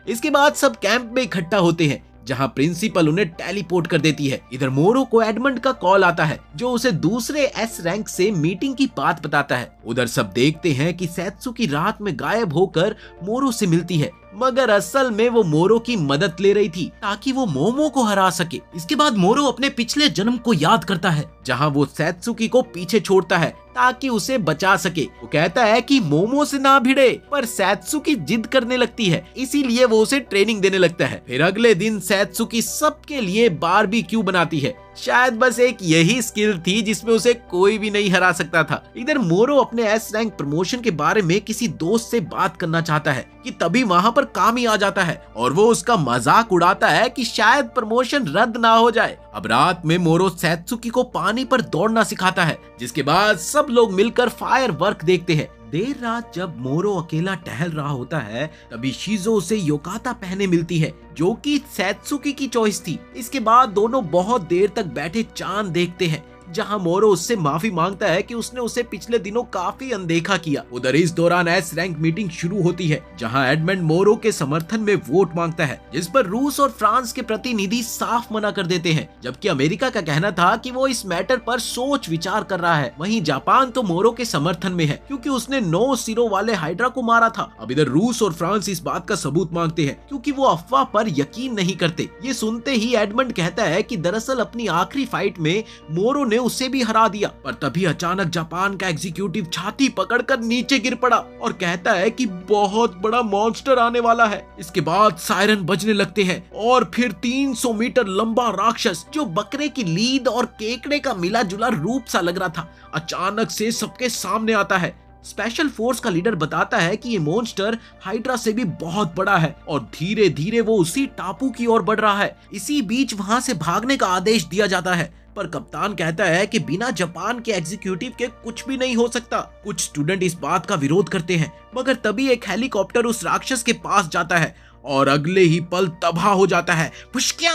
इसके बाद सब कैंप में इकट्ठा होते हैं जहां प्रिंसिपल उन्हें टेलीपोर्ट कर देती है। इधर मोरो को एडमंड का कॉल आता है जो उसे दूसरे एस रैंक से मीटिंग की बात बताता है। उधर सब देखते हैं कि सैत्सुकी रात में गायब होकर मोरो से मिलती है, मगर असल में वो मोरो की मदद ले रही थी ताकि वो मोमो को हरा सके। इसके बाद मोरो अपने पिछले जन्म को याद करता है जहां वो सैत्सुकी को पीछे छोड़ता है ताकि उसे बचा सके। वो कहता है कि मोमो से ना भिड़े, पर सैत्सुकी जिद करने लगती है, इसीलिए वो उसे ट्रेनिंग देने लगता है। फिर अगले दिन सैत्सुकी सबके लिए बारबेक्यू बनाती है। शायद बस एक यही स्किल थी जिसमें उसे कोई भी नहीं हरा सकता था। इधर मोरो अपने एस रैंक प्रमोशन के बारे में किसी दोस्त से बात करना चाहता है कि तभी वहां पर कामी आ जाता है और वो उसका मजाक उड़ाता है कि शायद प्रमोशन रद्द ना हो जाए। अब रात में मोरो सैत्सुकी को पानी पर दौड़ना सिखाता है, जिसके बाद सब लोग मिलकर फायर वर्क देखते हैं। देर रात जब मोरो अकेला टहल रहा होता है तभी शीजो उसे योकाता पहने मिलती है जो कि सैत्सुकी की चॉइस थी। इसके बाद दोनों बहुत देर तक बैठे चांद देखते हैं जहां मोरो उससे माफी मांगता है कि उसने उसे पिछले दिनों काफी अनदेखा किया। उधर इस दौरान एस रैंक मीटिंग शुरू होती है जहां एडमंड मोरो के समर्थन में वोट मांगता है, जिस पर रूस और फ्रांस के प्रतिनिधि साफ मना कर देते हैं, जबकि अमेरिका का कहना था कि वो इस मैटर पर सोच विचार कर रहा है। वहीं जापान तो मोरो के समर्थन में है क्योंकि उसने 9 सिरों वाले हाइड्रा को मारा था। अब इधर रूस और फ्रांस इस बात का सबूत मांगते हैं क्योंकि वो अफवाह पर यकीन नहीं करते। ये सुनते ही एडमंड कहता है कि दरअसल अपनी आखिरी फाइट में मोरो ने उसे भी हरा दिया, पर तभी अचानक जापान का एग्जीक्यूटिव छाती पकड़कर नीचे गिर पड़ा और कहता है कि बहुत बड़ा मॉन्स्टर आने वाला है। इसके बाद सायरन बजने लगते हैं और फिर 300 मीटर लंबा राक्षस जो बकरे की लीद और केकड़े का मिला जुला रूप सा लग रहा था, अचानक से सबके सामने आता है। स्पेशल फोर्स का लीडर बताता है कि ये मॉन्स्टर हाइड्रा से भी बहुत बड़ा है और धीरे धीरे वो उसी टापू की ओर बढ़ रहा है। इसी बीच वहां से भागने का आदेश दिया जाता है, पर कप्तान कहता है कि बिना जापान के एग्जीक्यूटिव के कुछ भी नहीं हो सकता। कुछ स्टूडेंट इस बात का विरोध करते हैं, मगर तभी एक हेलीकॉप्टर उस राक्षस के पास जाता है और अगले ही पल तबाह हो जाता है। फुशक्या!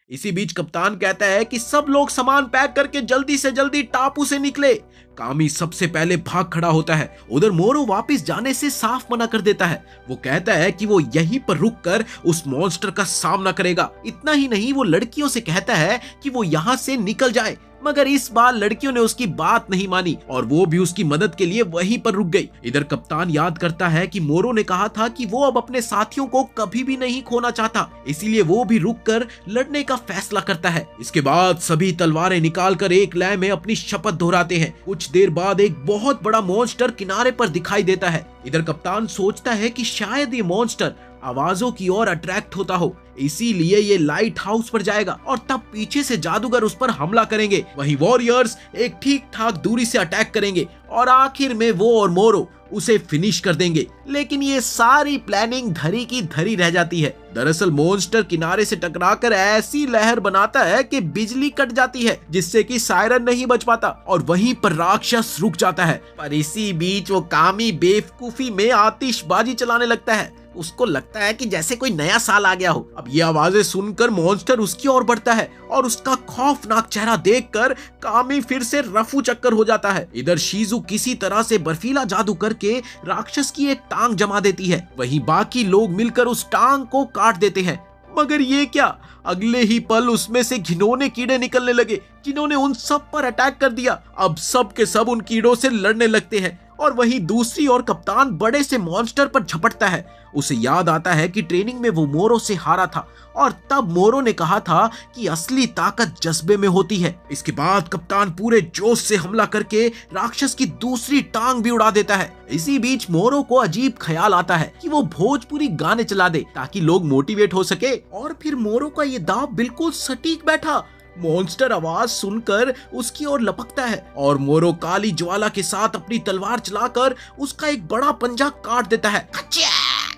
इसी बीच कप्तान कहता है कि सब लोग सामान पैक करके जल्दी से जल्दी टापू से निकले। कामी सबसे पहले भाग खड़ा होता है। उधर मोरो वापस जाने से साफ मना कर देता है। वो कहता है कि वो यहीं पर रुककर उस मॉन्स्टर का सामना करेगा। इतना ही नहीं, वो लड़कियों से कहता है कि वो यहाँ से निकल जाए, मगर इस बार लड़कियों ने उसकी बात नहीं मानी और वो भी उसकी मदद के लिए वहीं पर रुक गई। इधर कप्तान याद करता है कि मोरो ने कहा था कि वो अब अपने साथियों को कभी भी नहीं खोना चाहता, इसीलिए वो भी रुककर लड़ने का फैसला करता है। इसके बाद सभी तलवारें निकालकर एक लय में अपनी शपथ दोहराते हैं। कुछ देर बाद एक बहुत बड़ा मॉन्स्टर किनारे पर दिखाई देता है। इधर कप्तान सोचता है कि शायद ये मॉन्स्टर आवाजों की ओर अट्रैक्ट होता हो, इसीलिए ये लाइट हाउस पर जाएगा और तब पीछे से जादूगर उस पर हमला करेंगे। वहीं वॉरियर्स एक ठीक ठाक दूरी से अटैक करेंगे और आखिर में वो और मोरो उसे फिनिश कर देंगे। लेकिन ये सारी प्लानिंग धरी की धरी रह जाती है। दरअसल मॉन्स्टर किनारे से टकराकर ऐसी लहर बनाता है कि बिजली कट जाती है, जिससे कि सायरन नहीं बच पाता और वहीं पर राक्षस रुक जाता है। पर इसी बीच वो कामी बेवकूफी में आतिशबाजी चलाने लगता है। उसको लगता है कि जैसे कोई नया साल आ गया हो। अब ये आवाजें सुनकर मॉन्स्टर उसकी ओर बढ़ता है और उसका खौफनाक चेहरा देखकर कामी फिर से रफू चक्कर हो जाता है। इधर शीजू किसी तरह से बर्फीला जादू करके राक्षस की एक टांग जमा देती है। वहीं बाकी लोग मिलकर उस टांग को काट देते हैं, मगर ये क्या, अगले ही पल उसमें से घिनौने कीड़े निकलने लगे जिन्होंने उन सब पर अटैक कर दिया। अब सब के सब उन कीड़ों से लड़ने लगते हैं और वहीं दूसरी ओर कप्तान बड़े से मॉन्स्टर पर झपटता है। उसे याद आता है कि ट्रेनिंग में वो मोरो से हारा था और तब मोरो ने कहा था कि असली ताकत जज्बे में होती है। इसके बाद कप्तान पूरे जोश से हमला करके राक्षस की दूसरी टांग भी उड़ा देता है। इसी बीच मोरो को अजीब ख्याल आता है कि वो भोजपुरी गाने चला दे ताकि लोग मोटिवेट हो सके, और फिर मोरो का ये दाव बिल्कुल सटीक बैठा। मॉन्स्टर आवाज सुनकर उसकी ओर लपकता है और मोरो काली ज्वाला के साथ अपनी तलवार चलाकर उसका एक बड़ा पंजा काट देता है।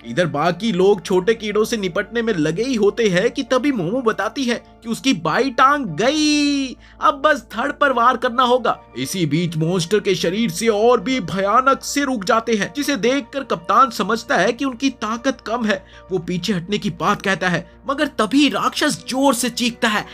इधर बाकी लोग छोटे कीड़ों से निपटने में लगे ही होते हैं कि तभी मोमो बताती है कि उसकी बाई टांग गई, अब बस धड़ पर वार करना होगा। इसी बीच मॉन्स्टर के शरीर से और भी भयानक सिर उग जाते हैं, जिसे देखकर कप्तान समझता है कि उनकी ताकत कम है। वो पीछे हटने की बात कहता है, मगर तभी राक्षस जोर से चीखता है,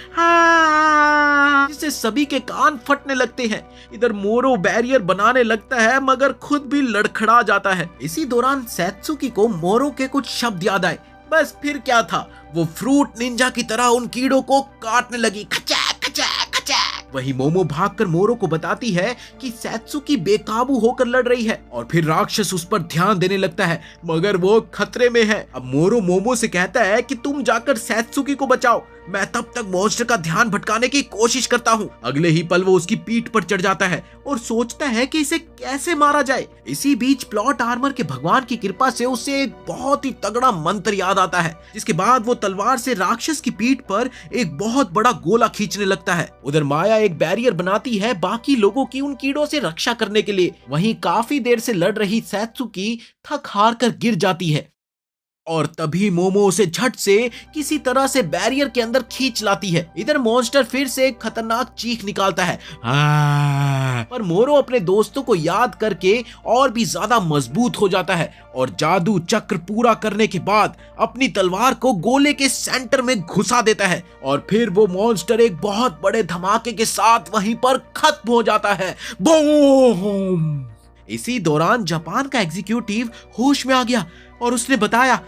जिससे सभी के कान फटने लगते हैं। इधर मोरो बैरियर बनाने लगता है मगर खुद भी लड़खड़ा जाता है। इसी दौरान सैत्सुकी को मोरो के कुछ शब्द याद आए। बस फिर क्या था, वो फ्रूट निंजा की तरह उन कीड़ों को काटने लगी। खचैक खचैक खचैक। वही मोमो भागकर मोरो को बताती है कि सैत्सुकी बेकाबू होकर लड़ रही है और फिर राक्षस उस पर ध्यान देने लगता है, मगर वो खतरे में है। अब मोरो मोमो से कहता है कि तुम जाकर सैत्सुकी को बचाओ, मैं तब तक मॉन्स्टर का ध्यान भटकाने की कोशिश करता हूँ। अगले ही पल वो उसकी पीठ पर चढ़ जाता है और सोचता है कि इसे कैसे मारा जाए। इसी बीच प्लॉट आर्मर के भगवान की कृपा से उसे एक बहुत ही तगड़ा मंत्र याद आता है, जिसके बाद वो तलवार से राक्षस की पीठ पर एक बहुत बड़ा गोला खींचने लगता है। उधर माया एक बैरियर बनाती है बाकी लोगों की उन कीड़ों से रक्षा करने के लिए। वहीं काफी देर से लड़ रही सैत्सुकी थक हार कर गिर जाती है और तभी मोमो उसे झट से किसी तरह से बैरियर के अंदर खींच लाती है। इधर मॉन्स्टर फिर से एक खतरनाक चीख निकालता है, पर मोरो अपने दोस्तों को याद करके और भी ज्यादा मजबूत हो जाता है और जादू चक्र पूरा करने के बाद अपनी तलवार को गोले के सेंटर में घुसा देता है और फिर वो मॉन्स्टर एक बहुत बड़े धमाके के साथ वहीं पर खत्म हो जाता है। बूम! इसी दौरान जापान का एग्जीक्यूटिव होश में आ गया और उसने बताया,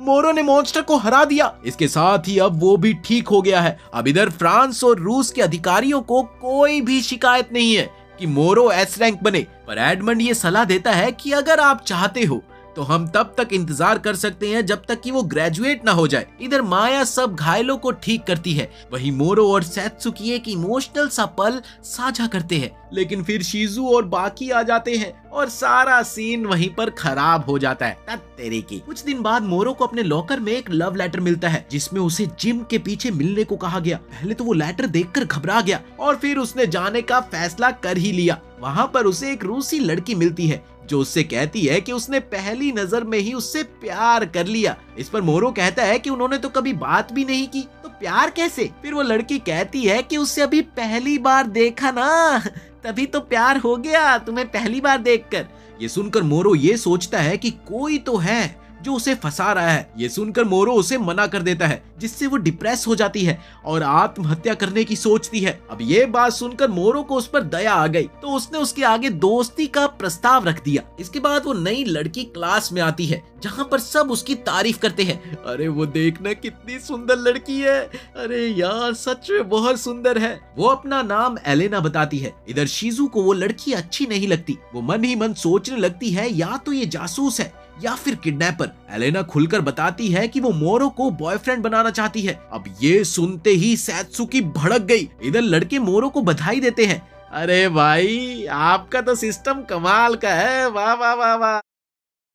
मोरो ने मॉन्स्टर को हरा दिया। इसके साथ ही अब वो भी ठीक हो गया है। अब इधर फ्रांस और रूस के अधिकारियों को कोई भी शिकायत नहीं है कि मोरो एस रैंक बने, पर एडमंड ये सलाह देता है कि अगर आप चाहते हो तो हम तब तक इंतजार कर सकते हैं जब तक कि वो ग्रेजुएट ना हो जाए। इधर माया सब घायलों को ठीक करती है, वहीं मोरो और सैत्सुकी एक इमोशनल सा पल साझा करते हैं, लेकिन फिर शिजू और बाकी आ जाते हैं और सारा सीन वहीं पर खराब हो जाता है। तेरे की कुछ दिन बाद मोरो को अपने लॉकर में एक लव लेटर मिलता है जिसमें उसे जिम के पीछे मिलने को कहा गया। पहले तो वो लेटर देखकर घबरा गया और फिर उसने जाने का फैसला कर ही लिया। वहाँ पर उसे एक रूसी लड़की मिलती है जो उससे कहती है कि उसने पहली नजर में ही उससे प्यार कर लिया। इस पर मोरो कहता है कि उन्होंने तो कभी बात भी नहीं की, तो प्यार कैसे? फिर वो लड़की कहती है कि उससे अभी पहली बार देखा ना, तभी तो प्यार हो गया तुम्हें पहली बार देखकर। ये सुनकर मोरो ये सोचता है कि कोई तो है जो उसे फंसा रहा है। ये सुनकर मोरो उसे मना कर देता है, जिससे वो डिप्रेस हो जाती है और आत्महत्या करने की सोचती है। अब ये बात सुनकर मोरो को उस पर दया आ गई, तो उसने उसके आगे दोस्ती का प्रस्ताव रख दिया। इसके बाद वो नई लड़की क्लास में आती है जहाँ पर सब उसकी तारीफ करते हैं। अरे वो देखना कितनी सुंदर लड़की है, अरे यार सच में बहुत सुंदर है। वो अपना नाम एलेना बताती है। इधर शिजू को वो लड़की अच्छी नहीं लगती। वो मन ही मन सोचने लगती है या तो ये जासूस है या फिर किडनैपर। एलेना खुलकर बताती है कि वो मोरो को बॉयफ्रेंड बनाना चाहती है। अब ये सुनते ही सैत्सुकी भड़क गई। इधर लड़के मोरो को बधाई देते हैं, अरे भाई आपका तो सिस्टम कमाल का है, वाह वाह वाह वाह।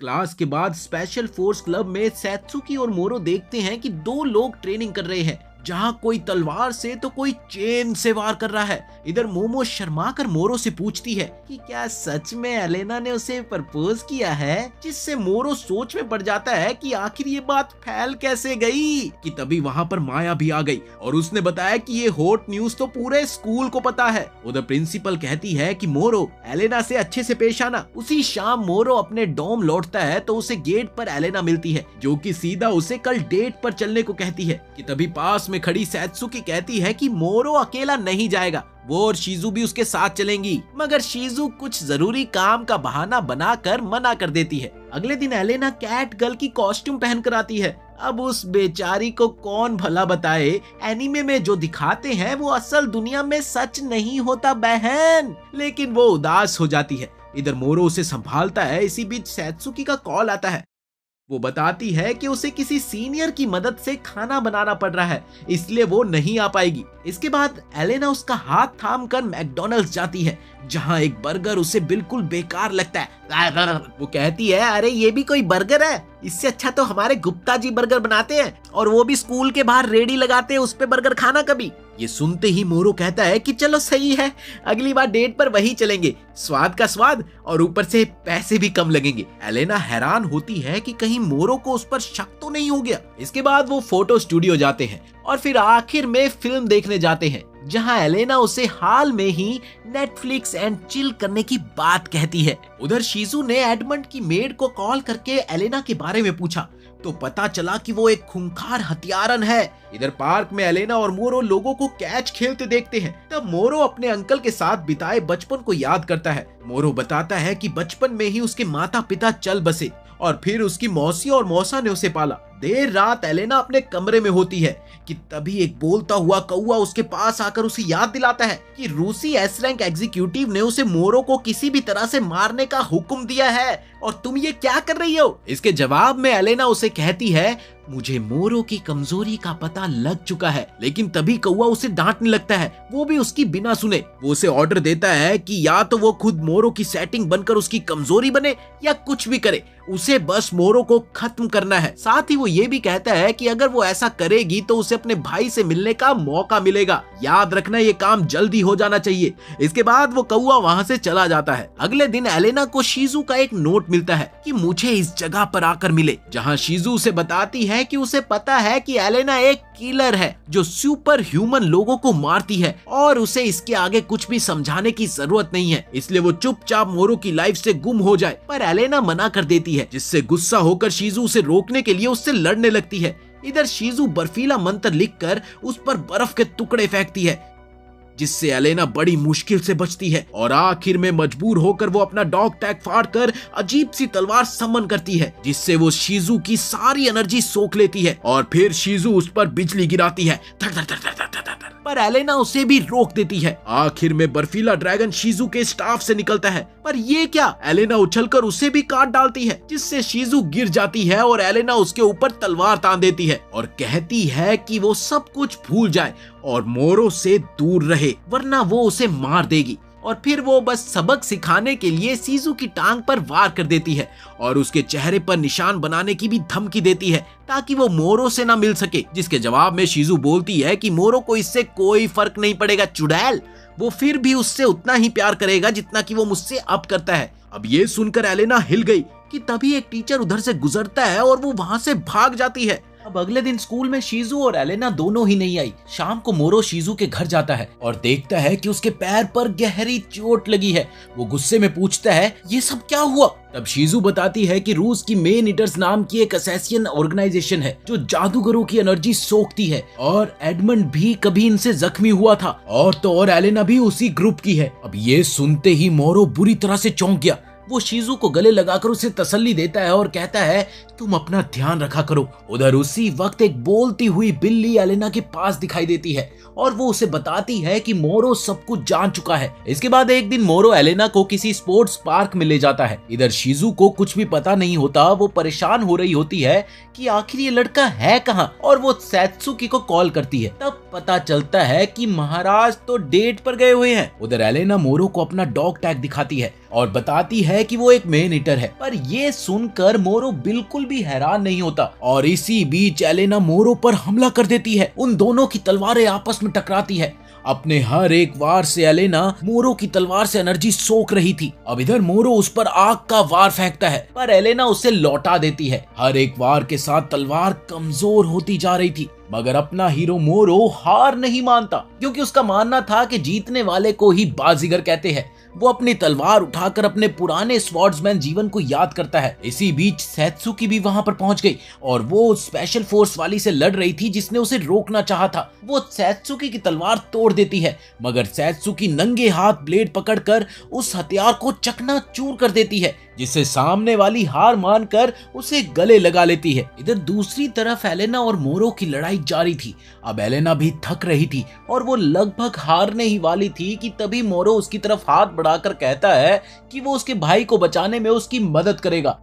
क्लास के बाद स्पेशल फोर्स क्लब में सैत्सुकी और मोरो देखते हैं कि दो लोग ट्रेनिंग कर रहे हैं, जहाँ कोई तलवार से तो कोई चेन से वार कर रहा है। इधर मोमो शर्मा कर मोरो से पूछती है कि क्या सच में एलेना ने उसे प्रपोज किया है, जिससे मोरो सोच में पड़ जाता है कि आखिर ये बात फैल कैसे गई। कि तभी वहाँ पर माया भी आ गई और उसने बताया कि ये हॉट न्यूज तो पूरे स्कूल को पता है। उधर प्रिंसिपल कहती है कि मोरो एलेना से अच्छे से पेश आना। उसी शाम मोरो अपने डोम लौटता है तो उसे गेट पर एलेना मिलती है, जो कि सीधा उसे कल डेट पर चलने को कहती है। कि तभी पास में खड़ी सैत्सुकी कहती है कि मोरो अकेला नहीं जाएगा, वो और शिजू भी उसके साथ चलेंगी, मगर शिजू कुछ जरूरी काम का बहाना बनाकर मना कर देती है। अगले दिन एलेना कैट गर्ल की कॉस्ट्यूम पहनकर आती है। अब उस बेचारी को कौन भला बताए, एनीमे में जो दिखाते हैं वो असल दुनिया में सच नहीं होता बहन। लेकिन वो उदास हो जाती है। इधर मोरो उसे संभालता है। इसी बीच सैत्सुकी का कॉल आता है। वो बताती है कि उसे किसी सीनियर की मदद से खाना बनाना पड़ रहा है, इसलिए वो नहीं आ पाएगी। इसके बाद एलेना उसका हाथ थाम कर मैकडॉनल्ड्स जाती है, जहां एक बर्गर उसे बिल्कुल बेकार लगता है। वो कहती है, अरे ये भी कोई बर्गर है, इससे अच्छा तो हमारे गुप्ता जी बर्गर बनाते हैं, और वो भी स्कूल के बाहर रेडी लगाते हैं, उस पे बर्गर खाना कभी। ये सुनते ही मोरो कहता है कि चलो सही है, अगली बार डेट पर वही चलेंगे, स्वाद का स्वाद और ऊपर से पैसे भी कम लगेंगे। एलेना हैरान होती है कि कहीं मोरो को उस पर शक तो नहीं हो गया। इसके बाद वो फोटो स्टूडियो जाते हैं और फिर आखिर में फिल्म देखने जाते हैं, जहां एलेना उसे हाल में ही नेटफ्लिक्स एंड चिल करने की बात कहती है। उधर शीजू ने एडमंड की मेड को कॉल करके एलेना के बारे में पूछा, तो पता चला कि वो एक खूंखार हत्यारन है। इधर पार्क में एलेना और मोरो लोगों को कैच खेलते देखते हैं। तब मोरो अपने अंकल के साथ बिताए बचपन को याद करता है। मोरो बताता है कि बचपन में ही उसके माता पिता चल बसे और फिर उसकी मौसी और मौसा ने उसे पाला। देर रात एलेना अपने कमरे में होती है कि तभी एक बोलता हुआ कौवा उसके पास आकर उसे याद दिलाता है कि रूसी एस रैंक एग्जीक्यूटिव ने उसे मोरो को किसी भी तरह से मारने का हुक्म दिया है और तुम ये क्या कर रही हो। इसके जवाब में एलेना उसे कहती है, मुझे मोरो की कमजोरी का पता लग चुका है। लेकिन तभी कौवा उसे डांटने लगता है, वो भी उसकी बिना सुने। वो उसे ऑर्डर देता है कि या तो वो खुद मोरो की सेटिंग बनकर उसकी कमजोरी बने या कुछ भी करे, उसे बस मोरो को खत्म करना है। साथ ही वो ये भी कहता है कि अगर वो ऐसा करेगी तो उसे अपने भाई से मिलने का मौका मिलेगा। याद रखना, ये काम जल्दी हो जाना चाहिए। इसके बाद वो कौवा वहाँ से चला जाता है। अगले दिन एलेना को शीजू का एक नोट मिलता है कि मुझे इस जगह पर आकर मिले, जहाँ शीजू उसे बताती है कि उसे पता है कि एलेना एक किलर है जो सुपर ह्यूमन लोगों को मारती है और उसे इसके आगे कुछ भी समझाने की जरूरत नहीं है, इसलिए वो चुपचाप मोरो की लाइफ से गुम हो जाए। पर एलेना मना कर देती है, जिससे गुस्सा होकर शीजू उसे रोकने के लिए उससे लड़ने लगती है। इधर शीजू बर्फीला मंत्र लिखकर उस पर बर्फ के टुकड़े फेंकती है, जिससे एलेना बड़ी मुश्किल से बचती है और आखिर में मजबूर होकर वो अपना डॉग टैग फाड़कर अजीब सी तलवार समन करती है, जिससे वो शीजू की सारी एनर्जी सोख लेती है और फिर शीजू उस पर बिजली गिराती है। धर धर धर धर धर धर धर। पर एलेना उसे भी रोक देती है। आखिर में बर्फीला ड्रैगन शीजू के स्टाफ से निकलता है, पर ये क्या, एलेना उछलकर उसे भी काट डालती है, जिससे शीजू गिर जाती है और एलेना उसके ऊपर तलवार तान देती है और कहती है कि वो सब कुछ भूल जाए और मोरो से दूर रहे, वरना वो उसे मार देगी। और फिर वो बस सबक सिखाने के लिए शीजू की टांग पर वार कर देती है और उसके चेहरे पर निशान बनाने की भी धमकी देती है ताकि वो मोरो से ना मिल सके। जिसके जवाब में शीजू बोलती है कि मोरो को इससे कोई फर्क नहीं पड़ेगा चुड़ैल, वो फिर भी उससे उतना ही प्यार करेगा जितना कि वो मुझसे अब करता है। अब ये सुनकर एलेना हिल गई कि तभी एक टीचर उधर से गुजरता है और वो वहां से भाग जाती है। अब अगले दिन स्कूल में शीजू और एलेना दोनों ही नहीं आई। शाम को मोरो शीजू के घर जाता है और देखता है कि उसके पैर पर गहरी चोट लगी है। वो गुस्से में पूछता है, ये सब क्या हुआ? तब शीजू बताती है कि रूस की मेन ईटर्स नाम की एक असैसियन ऑर्गेनाइजेशन है जो जादूगरों की एनर्जी सोखती है और एडमंड भी कभी इनसे जख्मी हुआ था और तो और एलेना भी उसी ग्रुप की है। अब ये सुनते ही मोरो बुरी तरह से चौंक गया। वो शीजू को गले लगाकर उसे तसल्ली देता है और कहता है, तुम अपना ध्यान रखा करो। उधर उसी वक्त एक बोलती हुई बिल्ली एलेना के पास दिखाई देती है और वो उसे बताती है कि मोरो सब कुछ जान चुका है। इसके बाद एक दिन मोरो एलेना को किसी स्पोर्ट्स पार्क में ले जाता है। इधर शीजू को कुछ भी पता नहीं होता। वो परेशान हो रही होती है कि आखिर ये लड़का है कहाँ, और वो सैत्सुकी को कॉल करती है। तब पता चलता है कि महाराज तो डेट पर गए हुए हैं। उधर एलेना मोरो को अपना डॉग टैग दिखाती है और बताती है कि वो एक मेन ईटर है। पर ये सुनकर मोरो बिल्कुल भी हैरान नहीं होता और इसी बीच एलेना मोरो पर हमला कर देती है। उन दोनों की तलवारें आपस में टकराती है। अपने हर एक वार से एलेना मोरो की तलवार से एनर्जी सोख रही थी। अब इधर मोरो उस पर आग का वार फेंकता है, पर एलेना उसे लौटा देती है। हर एक वार के साथ तलवार कमजोर होती जा रही थी, मगर अपना हीरो मोरो हार नहीं मानता, क्योंकि उसका मानना था कि जीतने वाले को ही बाजीगर कहते हैं। वो अपनी तलवार उठाकर अपने पुराने स्वॉर्ड्समैन जीवन को याद करता है। इसी बीच सैत्सुकी भी वहां पर पहुंच गई और वो स्पेशल फोर्स वाली से लड़ रही थी जिसने उसे रोकना चाहा था। वो सैत्सुकी की तलवार तोड़ देती है, मगर सैत्सुकी नंगे हाथ ब्लेड पकड़कर उस हथियार को चकनाचूर कर देती है, जिससे सामने वाली हार मानकर उसे गले लगा लेती है। इधर दूसरी तरफ एलेना और मोरो की लड़ाई जारी थी। अब एलेना भी थक रही थी और वो लगभग हारने ही वाली थी कि तभी मोरो उसकी तरफ हाथ बढ़ाकर कहता है कि वो उसके भाई को बचाने में उसकी मदद करेगा।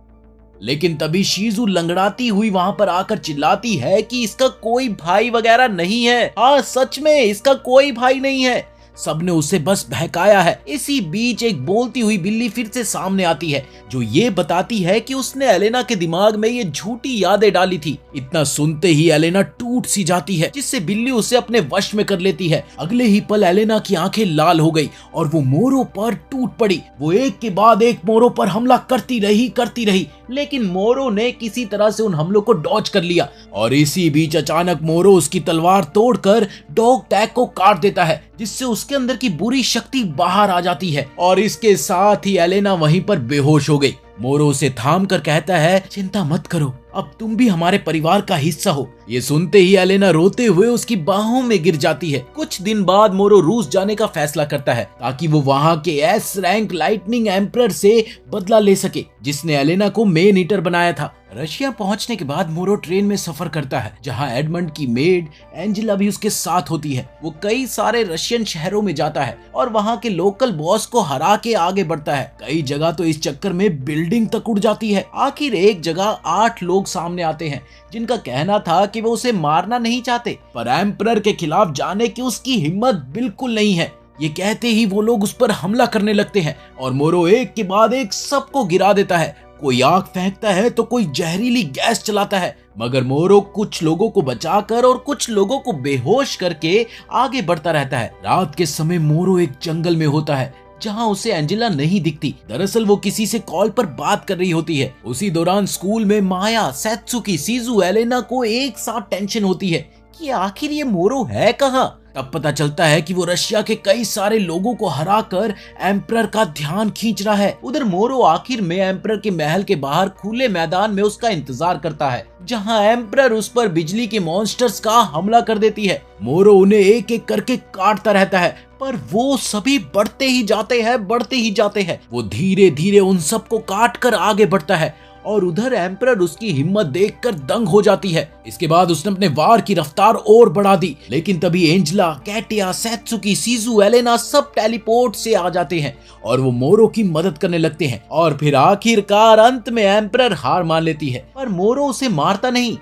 लेकिन तभी शीजू लंगड़ाती हुई वहां पर आकर चिल्लाती है कि इसका कोई भाई वगैरह नहीं है। हाँ, सच में इसका कोई भाई नहीं है। सबने उसे बस बहकाया है। इसी बीच एक बोलती हुई बिल्ली फिर से सामने आती है, जो ये बताती है कि उसने एलेना के दिमाग में ये झूठी यादें डाली थी। इतना सुनते ही एलेना टूट सी जाती है, जिससे बिल्ली उसे अपने वश में कर लेती है। अगले ही पल एलेना की आंखें लाल हो गई और वो मोरो पर टूट पड़ी। वो एक के बाद एक मोरो पर हमला करती रही, लेकिन मोरो ने किसी तरह से उन हमलों को डॉज कर लिया। और इसी बीच अचानक मोरो उसकी तलवार तोड़कर डॉग टैग को काट देता है, जिससे उसके अंदर की बुरी शक्ति बाहर आ जाती है। और इसके साथ ही एलेना वहीं पर बेहोश हो गई। मोरो उसे थाम कर कहता है, चिंता मत करो, अब तुम भी हमारे परिवार का हिस्सा हो। ये सुनते ही एलेना रोते हुए उसकी बाहों में गिर जाती है। कुछ दिन बाद मोरो रूस जाने का फैसला करता है ताकि वो वहां के एस रैंक लाइटनिंग एम्परर से बदला ले सके, जिसने एलेना को मेन ईटर बनाया था। रशिया पहुंचने के बाद मोरो ट्रेन में सफर करता है, जहां एडमंड की मेड एंजेला भी उसके साथ होती है। वो कई सारे रशियन शहरों में जाता है और वहां के लोकल बॉस को हरा के आगे बढ़ता है। कई जगह तो इस चक्कर में बिल्डिंग तक उड़ जाती है। आखिर एक जगह 8 लोग सामने आते हैं, जिनका कहना था कि वो उसे मारना नहीं चाहते, पर एम्परर के खिलाफ जाने की उसकी हिम्मत बिल्कुल नहीं है। ये कहते ही वो लोग उस पर हमला करने लगते हैं और मोरो एक के बाद एक सबको गिरा देता है। कोई आग फेंकता है तो कोई जहरीली गैस चलाता है, मगर मोरो कुछ लोगों को बचाकर और कुछ लोगों को बेहोश करके आगे बढ़ता रहता है। रात के समय मोरो एक जंगल में होता है, जहां उसे एंजेला नहीं दिखती। दरअसल वो किसी से कॉल पर बात कर रही होती है। उसी दौरान स्कूल में माया, सेत्सुकी, शीजू, एलेना को एक साथ टेंशन होती है कि आखिर ये मोरो है कहाँ। तब पता चलता है कि वो रशिया के कई सारे लोगों को हराकर एम्परर का ध्यान खींच रहा है। उधर मोरो आखिर में एम्परर के महल के बाहर खुले मैदान में उसका इंतजार करता है, जहां एम्परर उस पर बिजली के मॉन्स्टर्स का हमला कर देती है। मोरो उन्हें एक एक करके काटता रहता है, पर वो सभी बढ़ते ही जाते हैं। वो धीरे धीरे उन सबको काट कर आगे बढ़ता है और उधर एम्परर उसकी हिम्मत देखकर दंग हो जाती है। इसके बाद उसने अपने वार की रफ्तार और बढ़ा दी, लेकिन तभी एंजेला, कैटिया, सेत्सुकी, शीजू, एलेना सब टेलीपोर्ट से आ जाते हैं और वो मोरो की मदद करने लगते हैं। और फिर आखिरकार अंत में एम्परर हार मान लेती है, पर मोरो उसे मारता नहीं,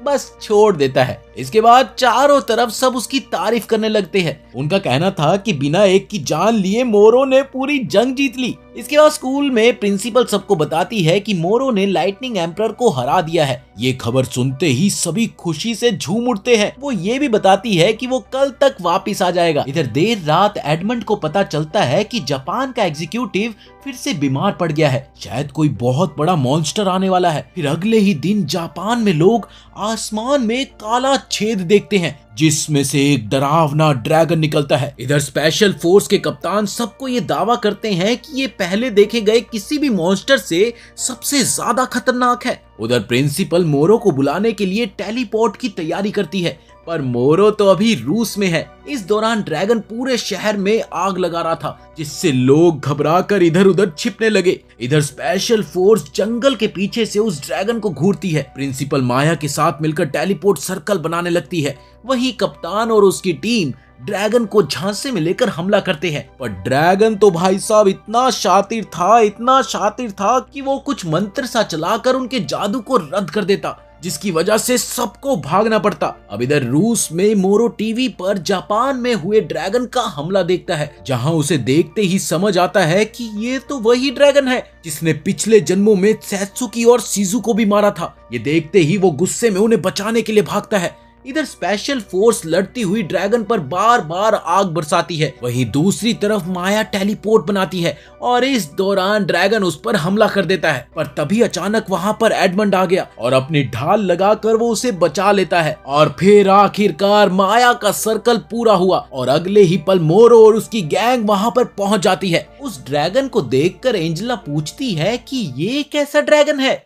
बस छोड़ देता है। इसके बाद चारों तरफ सब उसकी तारीफ करने लगते हैं। उनका कहना था कि बिना एक की जान लिए मोरो ने पूरी जंग जीत ली। इसके बाद स्कूल में प्रिंसिपल सबको बताती है कि मोरो ने लाइटनिंग एम्परर को हरा दिया है। ये खबर सुनते ही सभी खुशी से झूम उठते हैं। वो ये भी बताती है कि वो कल तक वापिस आ जाएगा। इधर देर रात एडमंड को पता चलता है कि जापान का एग्जीक्यूटिव फिर से बीमार पड़ गया है। शायद कोई बहुत बड़ा मॉन्स्टर आने वाला है। फिर अगले ही दिन जापान में लोग आसमान में काला छेद देखते हैं, जिसमें से एक डरावना ड्रैगन निकलता है। इधर स्पेशल फोर्स के कप्तान सबको ये दावा करते हैं कि ये पहले देखे गए किसी भी मॉन्स्टर से सबसे ज्यादा खतरनाक है। उधर प्रिंसिपल मोरो को बुलाने के लिए टेलीपोर्ट की तैयारी करती है, पर मोरो तो अभी रूस में है। इस दौरान ड्रैगन पूरे शहर में आग लगा रहा था, जिससे लोग घबराकर इधर उधर छिपने लगे। इधर स्पेशल फोर्स जंगल के पीछे से उस ड्रैगन को घूरती है। प्रिंसिपल माया के साथ मिलकर टेलीपोर्ट सर्कल बनाने लगती है। वहीं कप्तान और उसकी टीम ड्रैगन को झांसे में लेकर हमला करते हैं, पर ड्रैगन तो भाई साहब इतना शातिर था कि वो कुछ मंत्र सा चलाकर उनके जादू को रद्द कर देता, जिसकी वजह से सबको भागना पड़ता। अब इधर रूस में मोरो टीवी पर जापान में हुए ड्रैगन का हमला देखता है, जहां उसे देखते ही समझ आता है कि ये तो वही ड्रैगन है जिसने पिछले जन्मों में सेत्सुकी और शीजू को भी मारा था। ये देखते ही वो गुस्से में उन्हें बचाने के लिए भागता है। इधर स्पेशल फोर्स लड़ती हुई ड्रैगन पर बार बार आग बरसाती है। वहीं दूसरी तरफ माया टेलीपोर्ट बनाती है और इस दौरान ड्रैगन उस पर हमला कर देता है, पर तभी अचानक वहां पर एडमंड आ गया और अपनी ढाल लगाकर वो उसे बचा लेता है। और फिर आखिरकार माया का सर्कल पूरा हुआ और अगले ही पल मोरो और उसकी गैंग वहां पर पहुंच जाती है। उस ड्रैगन को देखकर एंजेला पूछती है कि ये कैसा ड्रैगन है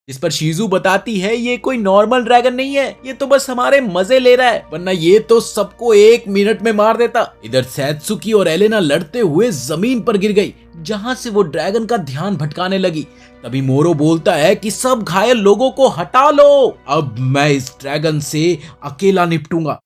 इस पर शीजू बताती है ये कोई नॉर्मल ड्रैगन नहीं है, ये तो बस हमारे मजे ले रहा है, वरना ये तो सबको 1 मिनट में मार देता। इधर सैत्सुकी और एलेना लड़ते हुए जमीन पर गिर गई, जहां से वो ड्रैगन का ध्यान भटकाने लगी। तभी मोरो बोलता है कि सब घायल लोगों को हटा लो, अब मैं इस ड्रैगन से अकेला निपटूंगा।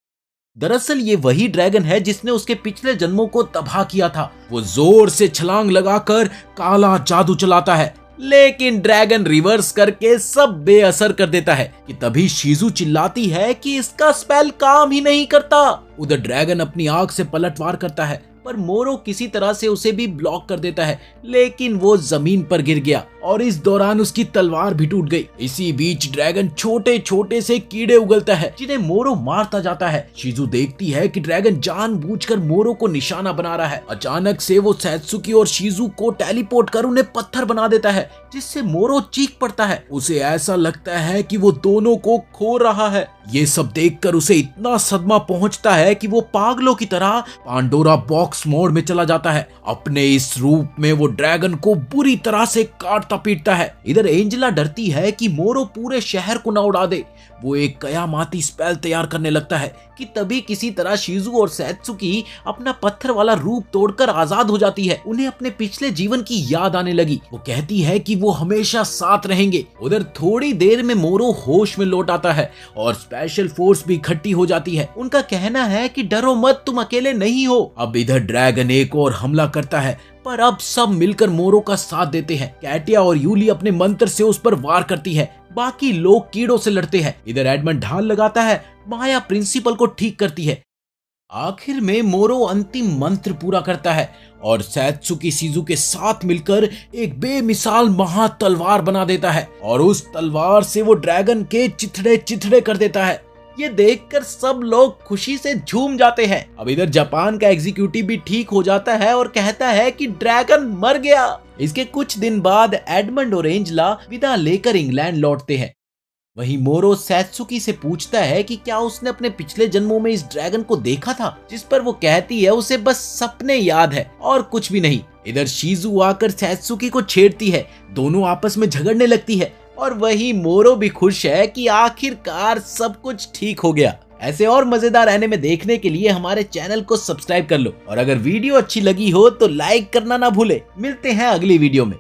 दरअसल ये वही ड्रैगन है जिसने उसके पिछले जन्मों को तबाह किया था। वो जोर से छलांग लगाकर काला जादू चलाता है, लेकिन ड्रैगन रिवर्स करके सब बेअसर कर देता है कि तभी शीजू चिल्लाती है कि इसका स्पेल काम ही नहीं करता। उधर ड्रैगन अपनी आंख से पलटवार करता है, पर मोरो किसी तरह से उसे भी ब्लॉक कर देता है, लेकिन वो जमीन पर गिर गया और इस दौरान उसकी तलवार भी टूट गई। इसी बीच ड्रैगन छोटे छोटे से कीड़े उगलता है जिन्हें मोरो मारता जाता है। शीजू देखती है कि ड्रैगन जानबूझकर मोरो को निशाना बना रहा है। अचानक से वो सैत्सुकी और शीजू को टेलीपोर्ट कर उन्हें पत्थर बना देता है, जिससे मोरो चीख पड़ता है। उसे ऐसा लगता है कि वो दोनों को खो रहा है। ये सब देखकर उसे इतना सदमा पहुंचता है कि वो पागलों की तरह पांडोरा बॉक्स मोड में चला जाता है। अपने इस रूप में वो ड्रैगन को बुरी तरह से काटता पीटता है। इधर एंजेला डरती है कि मोरो पूरे शहर को ना उड़ा दे। वो एक कयामाती स्पेल तैयार करने लगता है कि तभी किसी तरह शीजू और सैत्सुकी अपना पत्थर वाला रूप तोड़कर आजाद हो जाती है। उन्हें अपने पिछले जीवन की याद आने लगी। वो कहती है कि वो हमेशा साथ रहेंगे। उधर थोड़ी देर में मोरो होश में लौट आता है और स्पेशल फोर्स भी इकट्ठी हो जाती है। उनका कहना है कि डरो मत, तुम अकेले नहीं हो। अब इधर ड्रैगन एक और हमला करता है, पर अब सब मिलकर मोरो का साथ देते हैं। कैटिया और यूली अपने मंत्र से उस पर वार करती है, बाकी लोग कीड़ों से लड़ते हैं। इधर एडमंड ढाल लगाता है, माया प्रिंसिपल को ठीक करती है। आखिर में मोरो अंतिम मंत्र पूरा करता है और सैत्सुकी शीजू के साथ मिलकर एक बेमिसाल महा तलवार बना देता है और उस तलवार से वो ड्रैगन के चिथड़े चिथड़े कर देता है। ये देखकर सब लोग खुशी से झूम जाते हैं। अब इधर जापान का एग्जीक्यूटिव भी ठीक हो जाता है और कहता है कि ड्रैगन मर गया। इसके कुछ दिन बाद एडमंड और एंजेला विदा लेकर इंग्लैंड लौटते हैं। वहीं मोरो सैत्सुकी से पूछता है कि क्या उसने अपने पिछले जन्मों में इस ड्रैगन को देखा था, जिस पर वो कहती है उसे बस सपने याद है और कुछ भी नहीं। इधर शीजू आकर सैत्सुकी को छेड़ती है, दोनों आपस में झगड़ने लगती है और वही मोरो भी खुश है कि आखिरकार सब कुछ ठीक हो गया। ऐसे और मजेदार एनिमे देखने के लिए हमारे चैनल को सब्सक्राइब कर लो और अगर वीडियो अच्छी लगी हो तो लाइक करना ना भूले। मिलते हैं अगली वीडियो में।